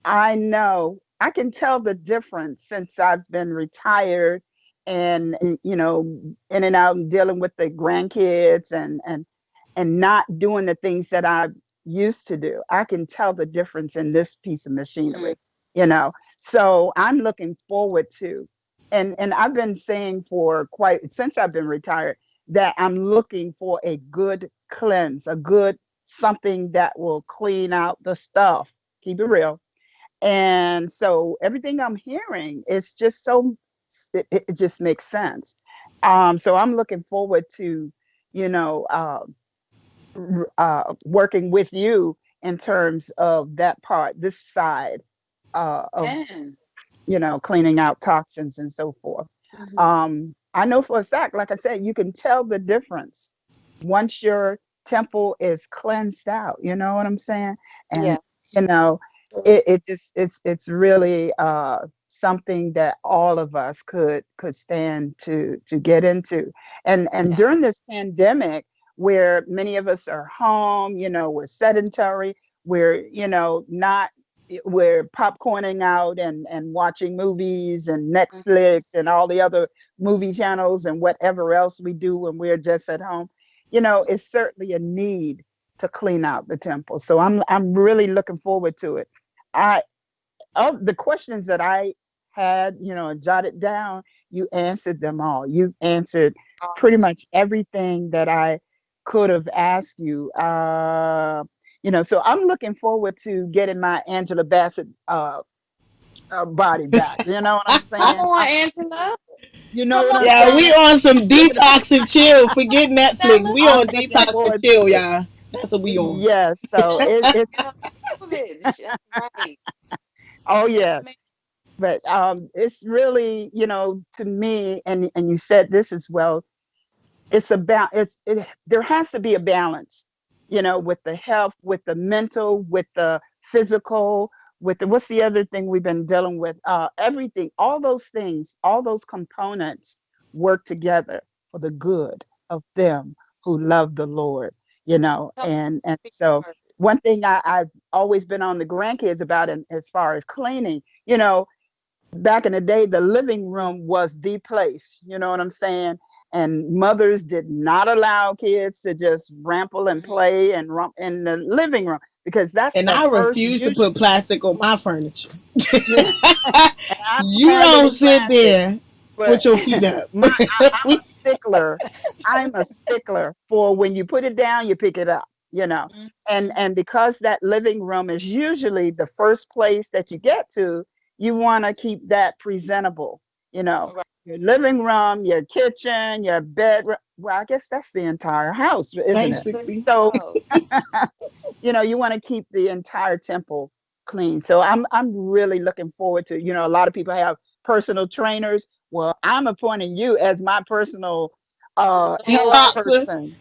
I know I can tell the difference since I've been retired, and in and out and dealing with the grandkids, and not doing the things that I used to do. I can tell the difference in this piece of Mm. machinery, you know. So I'm looking forward to, and I've been saying for quite since I've been retired that I'm looking for a good cleanse, a good something that will clean out the stuff. Keep it real. And so everything I'm hearing is just so it just makes sense. So I'm looking forward to, you know, working with you in terms of that part, this side of, And cleaning out toxins and so forth. hmm I know for a fact, like I said, you can tell the difference once your temple is cleansed out. You know what I'm saying? And yeah, you know, true. it's really something that all of us could stand to get into. And Yeah. during this pandemic, where many of us are home, we're sedentary, we're not we're popcorning out and watching movies and Mhm. Netflix and all the other movie channels and whatever else we do when we're just at home, it's certainly a need to clean out the temple. So I'm really looking forward to it. I Of the questions that I had, jotted down, you answered them all. You answered pretty Awesome. much everything that I could have asked you. So I'm looking forward to getting my Angela Bassett body back. You know what I'm Come saying? on, Angela. You know Come what on, I'm Yeah, we saying? on some Look at that. detox and chill. Forget Netflix. Stella. We I'm on looking detox and forward chill, to it. y'all. That's what we on. Yes. So Let's it, talk it's about COVID. That's right. oh Yes, yes. ma'am. But it's really, to me, and you said this as well, it's about there has to be a balance, with the health, with the mental, with the physical, with the what's the other thing we've been dealing with, everything, all those things, all those components work together for the good of them who love the Lord, Come and speak the so word. one thing I've always been on the grandkids about, as far as cleaning, back in the day, the living room was the place. You know what I'm saying? And mothers did not allow kids to just ramble and Mhm. play and romp in the living room, because that's And the I first refuse to usually. put plastic on my furniture. Yeah, and I don't You have don't any sit plastic, there but with your feet up. I'm a stickler. I'm a stickler for when you put it down, you pick it up. Mhm. And because that living room is usually the first place that you get to, you want to keep that presentable. You know, Right. your living room, your kitchen, your bedroom. Well, I guess that's the entire house, isn't it? Good Basically. So house. you want to keep the entire temple clean. So I'm really looking forward to, a lot of people have personal trainers. Well, I'm appointing you as my personal health Lord, Detoxer. person.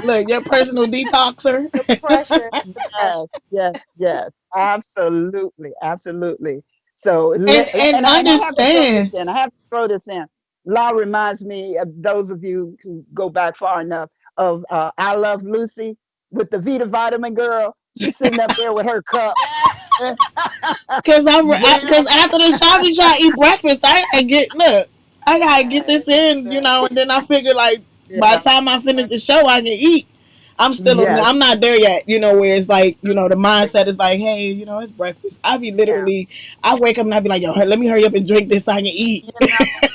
Look, your personal detoxer. the pressure, the pressure. Yes, yes, yes. Absolutely, absolutely. So And and I have to throw this understand. in. I have to throw this in. Law reminds me of those of you who go back far enough of I Love Lucy with the Vita Vitamin girl. She's sitting up there with her cup. Cause Well, after this shopping, try to eat breakfast. I gotta look. I gotta get Yes, this in, yes. and then I figure like by yeah, the time I finish the show, I can eat. yes, I'm not there yet, where it's like, the mindset is like, hey, it's breakfast. yeah. I wake up and I be like, yo, let me hurry up and drink this so I can eat.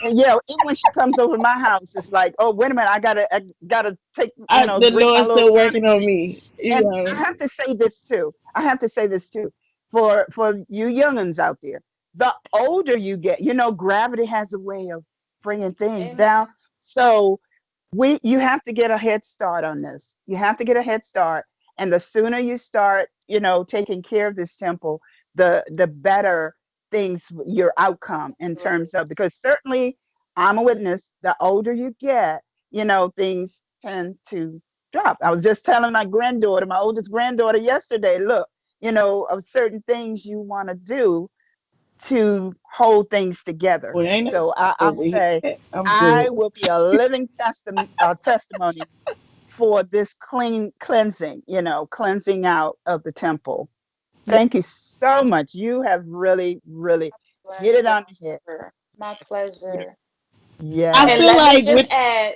And yeah, even when she comes over to my house, it's like, oh, wait a minute, I gotta take, The drink my Lord's little still working tonic on thing. me, And I have to say this too. I have to say this too. For you youngins out there, the older you get, gravity has a way of bringing things down. Amen. So you have to get a head start on this. You have to get a head start, and the sooner you start, taking care of this temple, the better things your outcome in Absolutely. terms of, because certainly I'm a witness. The older you get, things tend to drop. I was just telling my granddaughter, my oldest granddaughter, yesterday, look, of certain things you want to do to hold things together. Boy, ain't nothing So I'll over here. say I'm I good. will be a living testimony for this cleansing, cleansing out of the temple. Yeah, Thank you so much. You have really, really hit it on the head. Pleasure. My Yes, pleasure. I And yes, feel let me like just with add,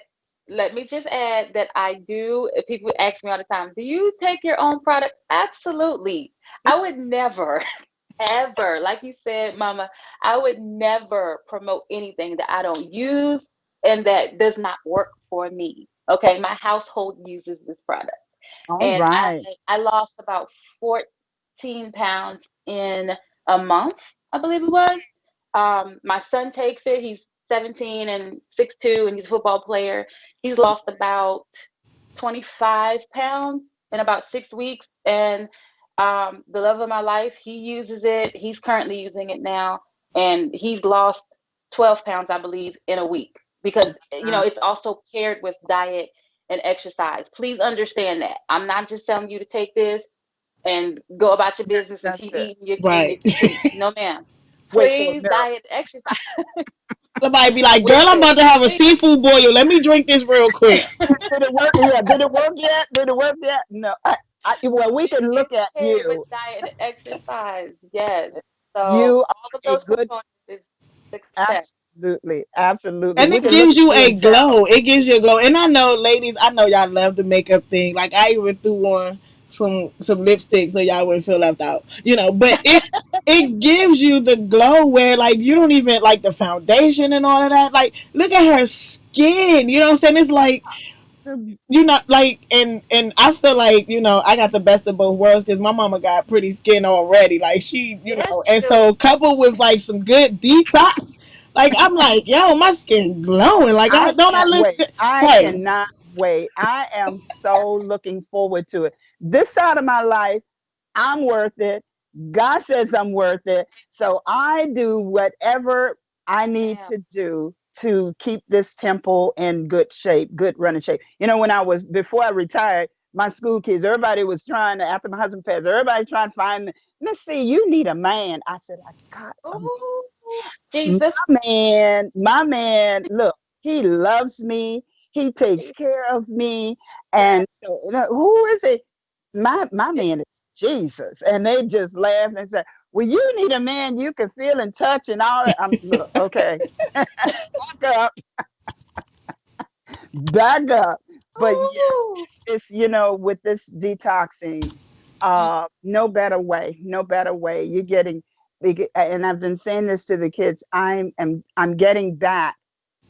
let me just add that I do. If people ask me all the time, do you take your own product? Absolutely. I would never, ever, like you said, Mama, I would never promote anything that I don't use and that does not work for me. Okay, my household uses this product, All and right. I lost about 14 pounds in a month, I believe it was. My son takes it. He's 17 and 6'2", and he's a football player. He's lost about 25 pounds in about 6 weeks. And the love of my life, he uses it. He's currently using it now, and he's lost 12 pounds, I believe, in a week because it's also paired with diet and exercise. Please understand that. I'm not just telling you to take this and go about your business and That's keep good. eating your Right. treats. No, ma'am. Wait for a Please miracle. diet exercise Somebody be like, with girl, I'm it. about to have a Please. seafood boil. Let me drink this real quick. Did it work? Yeah. Did it work yet? Did it work yet? No. Well, we can look It's at paired with you. diet and exercise. Yes. So You all of are a those good, components is success. absolutely, absolutely. And We it can look gives at you you a and tell. glow. It gives you a glow. And I know, ladies, I know y'all love the makeup thing. Like I even threw on some lipstick so y'all wouldn't feel left out. But it gives you the glow where like you don't even like the foundation and all of that. Like look at her skin. You know what I'm saying? It's like To, like and I feel like I got the best of both worlds because my mama got pretty skin already like she Yes, you and do. so coupled with like some good detox like I'm like yo my skin glowing like I I don't I can't look wait. good. I Hey, cannot wait. I am so looking forward to it. This side of my life, I'm worth it. God says I'm worth it. So I do whatever I need Ma'am. to do to keep this temple in good shape, good running shape. When before I retired, my school kids, everybody was trying to, after my husband passed, everybody trying to find me. Let's see, you need a man. I said, I got a man. Oh, My Jesus. my man, look, he loves me. He takes care of me. Yes. And so, who is it? My man is Jesus. And they just laugh and say, well, you need a man you can feel and touch and all that. Look, okay, back up, back up. But yes, Oh. it's with this detoxing, Mm, no better way, no better way. You're getting, and I've been saying this to the kids. I'm getting back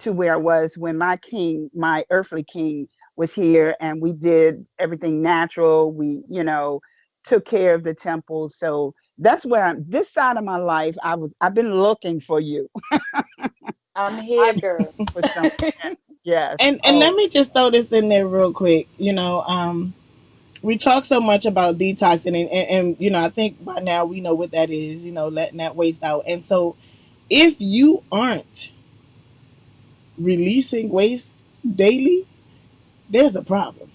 to where I was when my king, my earthly king, was here, and we did everything natural. We took care of the temple. So that's where I'm. This side of my life, I've been looking for you. I'm here, I'm girl. looking for someone. Yes. and let Oh, me just throw this in there real quick we talk so much about detoxing and I think by now we know what that is letting that waste out and so if you aren't releasing waste daily there's a problem.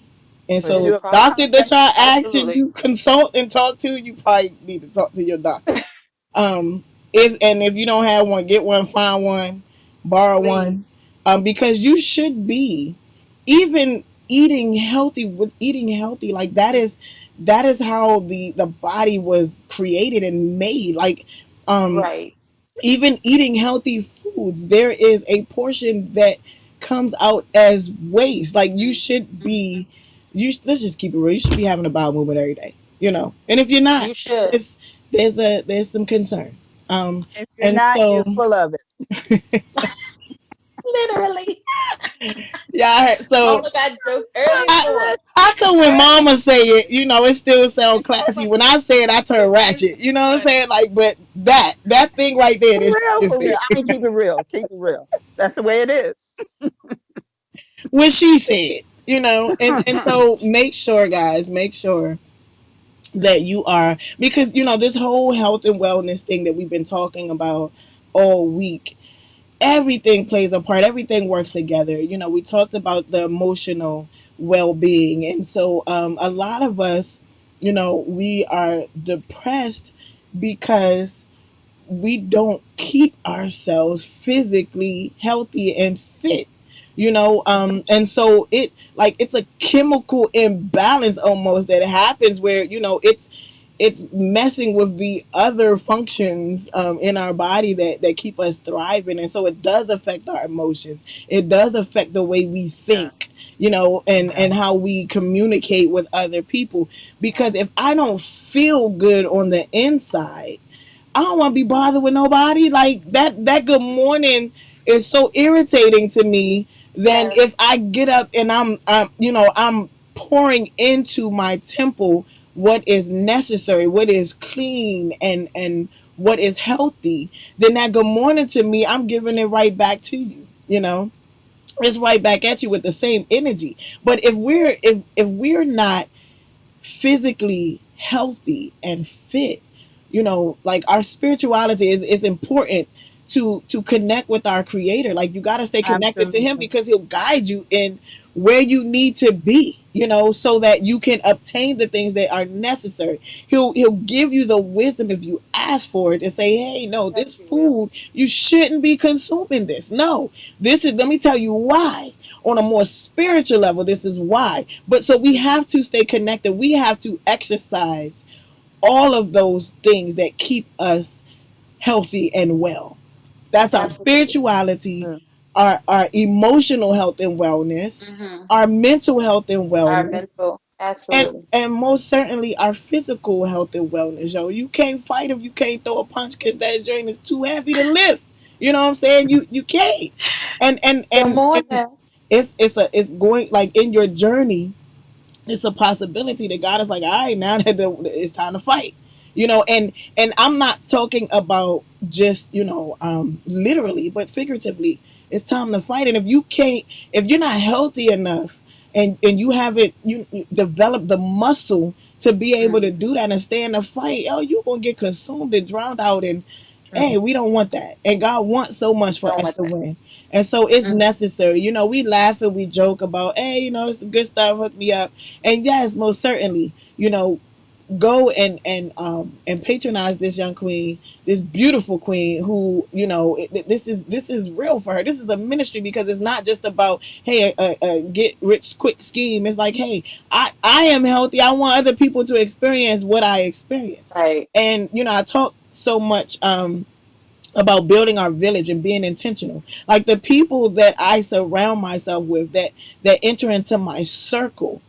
And for There's a so, sure. problem. doctor that y'all asked to Absolutely. you consult and talk to, you probably need to talk to your doctor. Um, if you don't have one, get one, find one, borrow Please. one, because you should be even eating healthy with eating healthy like that is how the body was created and made like um Right. even eating healthy foods, there is a portion that comes out as waste. Like you should Mhm. be, let's just keep it real. You should be having a bowel movement every day, And if you're not, You should. there's there's some concern. If you're And not, so you're full of it. Literally. yeah, so Mama got jokes early in the I, morning. I could when Early mama say in it, it still sound the classy. morning. When I say it, I turn It is ratchet. You know what I'm funny. saying? Like, but that thing right there For that real, she just for real. said. I mean, keep it real. Keep it real. That's the way it is. What she said, and so make sure, guys, make sure that you are because this whole health and wellness thing that we've been talking about all week. Everything plays a part. Everything works together. We talked about the emotional well-being, and so a lot of us, we are depressed because we don't keep ourselves physically healthy and fit and so it's a chemical imbalance almost that happens where it's messing with the other functions in our body that keep us thriving and so it does affect our emotions, it does affect the way we Yeah. think and how we communicate with other people. Yeah. Because if I don't feel good on the inside, I don't want to be bothered with nobody. Like that good morning is so irritating to me. Then Yes. if I get up and I'm pouring into my temple what is necessary, what is clean, and what is healthy, then that good morning to me, I'm giving it right back to you. It's right back at you with the same energy. But if we're not physically healthy and fit, like our spirituality is important to connect with our creator. Like you got to stay connected to him Absolutely. because he'll guide you in where you need to be, so that you can obtain the things that are necessary. He'll give you the wisdom if you ask for it, to say, hey, no, Yes, this he will. food, you shouldn't be consuming this. No, this is, let me tell you why. On a more spiritual level, this is why. But so we Hmm. have to stay connected. We have to exercise all of those things that keep us healthy and well. That's our Absolutely. spirituality, True. our emotional health and wellness, Hmm. our mental health and Our wellness, mental. and Absolutely. and most certainly our physical health and wellness. Yo, you can't fight if you can't throw a punch because that joint is too heavy to lift. You know what I'm saying? You can't. And and Good and, and morning. it's going, like, in your journey, it's a possibility that God is like, all right, now that it's time to fight. And I'm not talking about just, literally, but figuratively. It's time to fight. And if you're not healthy enough, and you haven't you develop the muscle to be able to Hmm. do that and stand the fight, you're gonna get consumed and drowned out. And True. hey, we don't want that. And God wants so We much for don't us want to that. win. And so it's Hmm. necessary. We laugh and we joke about, hey, it's the good stuff, hook me up. And yes, most certainly, go and patronize this young queen, this beautiful queen who, this is real for her. This is a ministry, because it's not just about, hey, a get rich quick scheme. It's like, hey, I am healthy. I want other people to experience what I experience. Right. And I talk so much about building our village and being intentional. Like the people that I surround myself with, that enter into my circle,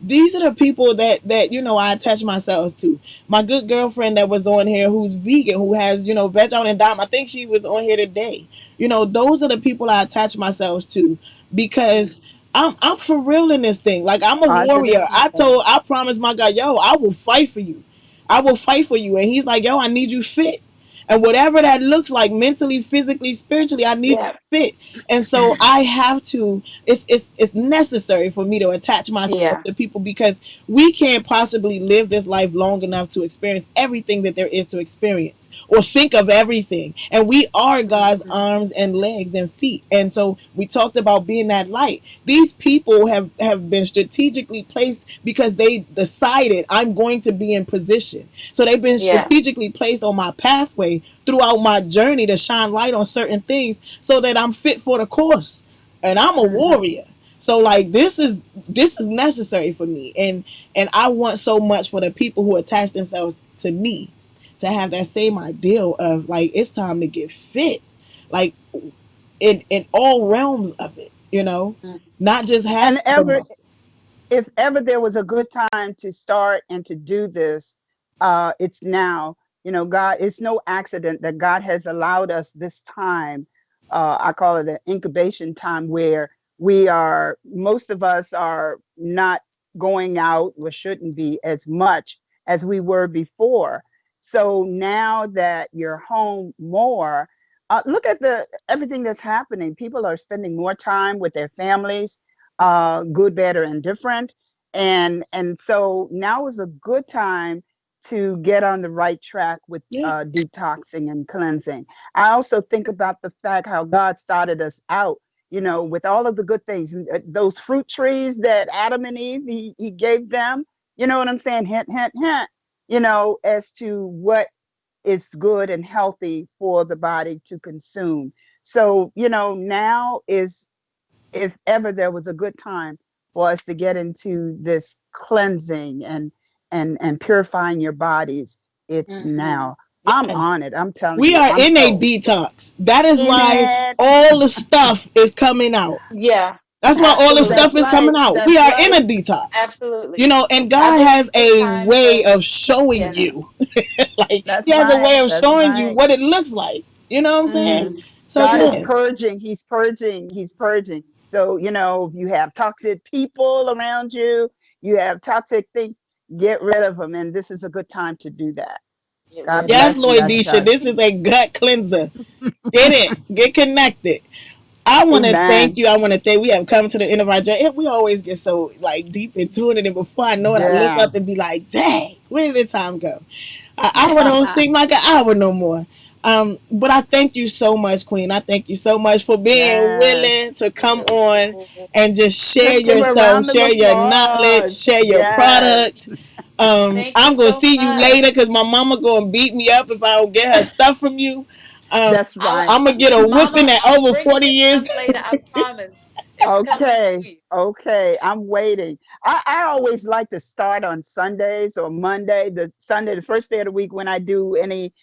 these are the people that I attach myself to. My good girlfriend that was on here, who's vegan, who has, veg on and dime. I think she was on here today. Those are the people I attach myself to, Hmm. because I'm for real in this thing. Like, I'm a I warrior. believe that. I promised my God, yo, I will fight for you. I will fight for you. And he's like, yo, I need you fit. And whatever that looks like, mentally, physically, spiritually, I need Yeah. you fit. And so I have to, it's necessary for me to attach myself Yeah. to people, because we can't possibly live this life long enough to experience everything that there is to experience, or think of everything. And we are God's Hmm. arms and legs and feet. And so we talked about being that light. These people have been strategically placed because they decided, I'm going to be in position. So they've been Yeah. strategically placed on my pathway throughout my journey to shine light on certain things, so that I'm fit for the course. And I'm a Hmm. warrior. So, like, this is necessary for me. And I want so much for the people who attach themselves to me to have that same ideal of, like, it's time to get fit. Like, in all realms of it, Hmm. not just have And the ever, muscle. if ever there was a good time to start and to do this, it's now. God, it's no accident that God has allowed us this time. I call it an incubation time, where most of us are not going out, or shouldn't be as much as we were before. So now that you're home more, look at the everything that's happening. People are spending more time with their families, good, bad, or indifferent. And so now is a good time to get on the right track with Yeah. detoxing and cleansing. I also think about the fact how God started us out, with all of the good things, those fruit trees that Adam and Eve, he gave them. You know what I'm saying? Hint, hint, hint. As to what is good and healthy for the body to consume. So, now is, if ever there was a good time for us to get into this cleansing and purifying your bodies, it's Hmm. now. I'm Yes. on it. I'm telling We you, are I'm in a sold. detox. That is In why it. all the stuff is coming out. Yeah. That's why all the stuff Absolutely. That's is coming right. out. We That's are in a right. detox. You Absolutely. know, and I God has believe it's a time way for, of showing yeah, you. Like he That's has a way right. of That's showing you right. what it looks like. You know what I'm saying? Hmm. mhm, So God is yeah. purging. He's purging. He's purging. So, if you have toxic people around you, you have toxic things, get rid of them. And this is a good time to do that. get God rid of Yes, bless them. you. I Lloydisha, tell this you. is a gut cleanser. Get it. Get connected. I want to thank Amen. you. I want to thank. We have come to the end of our journey. We always get so like deep into it, and before I know it, I look Yeah. up and be like, "Dang, where did the time go?" An hour don't seem like an hour no more. But I thank you so much, Queen. I thank you so much for being Yes. willing to come on and just share Let's give her a yourself, round of share your knowledge, applause. share your Yes. product. Thank you I'm gonna so see you much. later because my mama gonna beat me up if I don't get her stuff from you. That's right. I'm gonna get a whipping Mama, at I'm over bringing 40 this stuff years. later. I promise. It's coming to Okay, you. okay. I'm waiting. I always like to start on Sundays or Monday, the Sunday, the first day of the week when I do any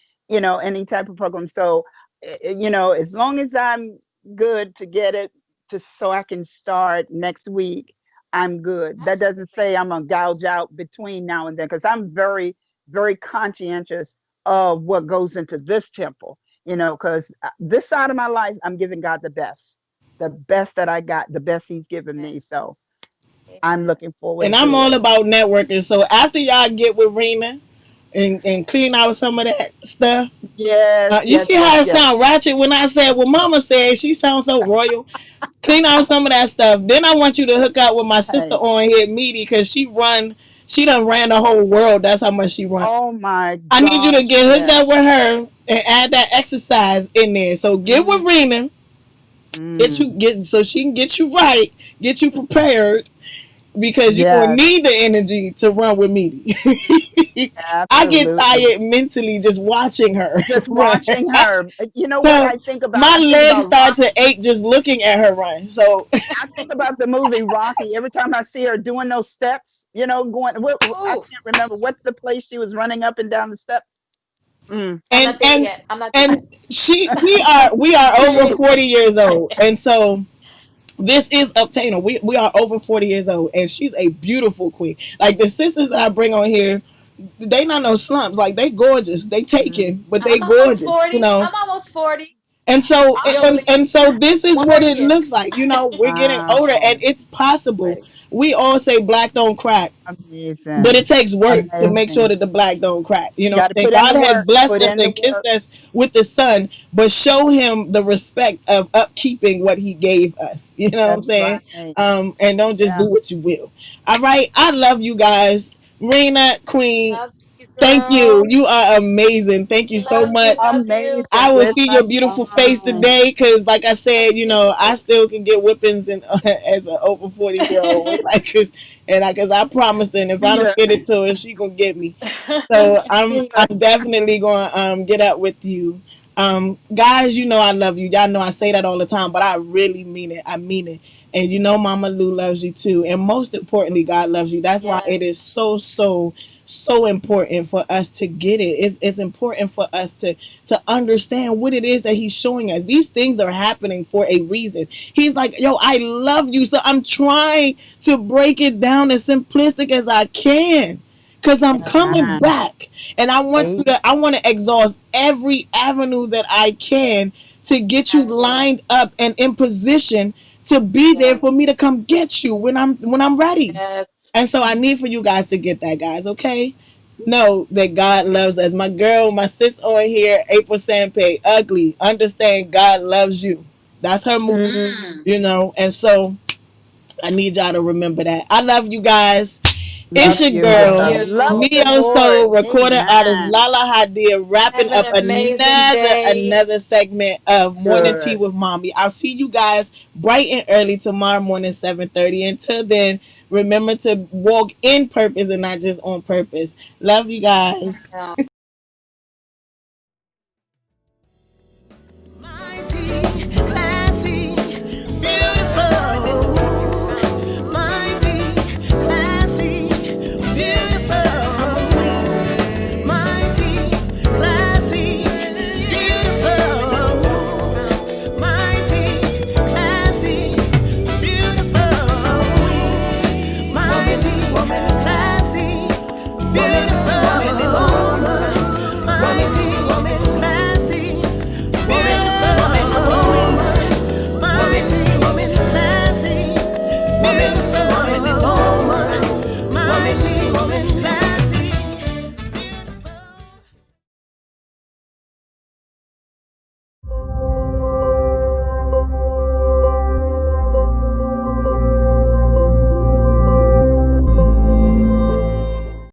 type of program. So, as long as I'm good to get it just so I can start next week, I'm good. That doesn't Absolutely. say I'm gonna gouge out between now and then because I'm very, very conscientious of what goes into this temple, because this side of my life, I'm giving God the best that I got, the best he's given Amen. me. So I'm Amen. looking forward And I'm to all it. about networking. So after y'all get with Rena and clean out some of that stuff, Yes, you yes, see yes, how it yes. sound ratchet when I said what Mama said. She sounds so royal. Clean out some of that stuff. Then I want you to hook up with my sister Hey, on here, Meaty, because she done ran the whole world. That's how much she run. oh my I need you to gosh, get hooked up yes. with her and add that exercise in there. So get with Mm, Rena, mm, get so she can get you right, get you prepared, because you're gonna yes, need the energy to run with me. I get absolutely. tired mentally just watching her Just run. watching her. You know what So I think about? my I think legs about start to Rocky. ache just looking at her run. So I think about the movie Rocky. Every time I see her doing those steps, going, I Ooh, can't remember what's the place she was running up and down the steps. Mm. I'm and not there and yet. I'm not there yet. and we are over See, 40 years old, and so this is obtainable. We are over 40 years old, and she's a beautiful queen. Like the sisters that I bring on here, they not no slumps. Like they gorgeous, they mm, taken, but they I'm almost gorgeous. 40. I'm almost 40. And so You'll believe and me. so this is One more what it year. looks like. We're getting older, and wow, it's possible. Ready. We all say black don't crack, but it amazing, takes work to make sure amazing. that the black don't crack. You You know what got I'm to saying? put in God the has work. blessed Put us in the and kissed work. us with the sun, but show him the respect of upkeeping what he gave us. You know what I'm That's saying? right. And don't just Yeah. do what you will. All right. I love you guys. Rena, Queen, Love you, thank you. girl. You are amazing. Thank you so Love you. much. Love you. Amazing. I will Where's see my your beautiful face song? today because, like I said, I Absolutely. still can get whippings and as an over 40-year-old. Like, because I promised her, and if I don't Yeah. get it to her, she gonna get me. So I'm Yeah. I'm definitely going to get up with you. Guys, I love you. Y'all know I say that all the time, but I really mean it. I mean it. And Mama Lou loves you too. And most importantly, God loves you. That's why Yes. it is so, so, so important for us to get it. It's important for us to understand what it is that He's showing us. These things are happening for a reason. He's like, yo, I love you. So I'm trying to break it down as simplistic as I can, because I'm coming Amen. back, and I want to exhaust every avenue that I can to get you Absolutely. lined up and in position to be there Yes. for me to come get you when I'm ready. Yes. And so I need for you guys to get that, guys. Okay, know that God loves us. My girl, my sis on here, April Sanpay, ugly, understand God loves you. That's her move. Mm, Mm. And so I need y'all to remember that. I love you guys. It's love your you Love with the girl, love you. of the Neo Lord. Soul recording artist Amen. Lahla-Hadiya, wrapping Have an up amazing day. another segment of Morning Tea Good. with Mommy. I'll see you guys bright and early tomorrow morning, 7:30. Until then, remember to walk in purpose and not just on purpose. Love you guys.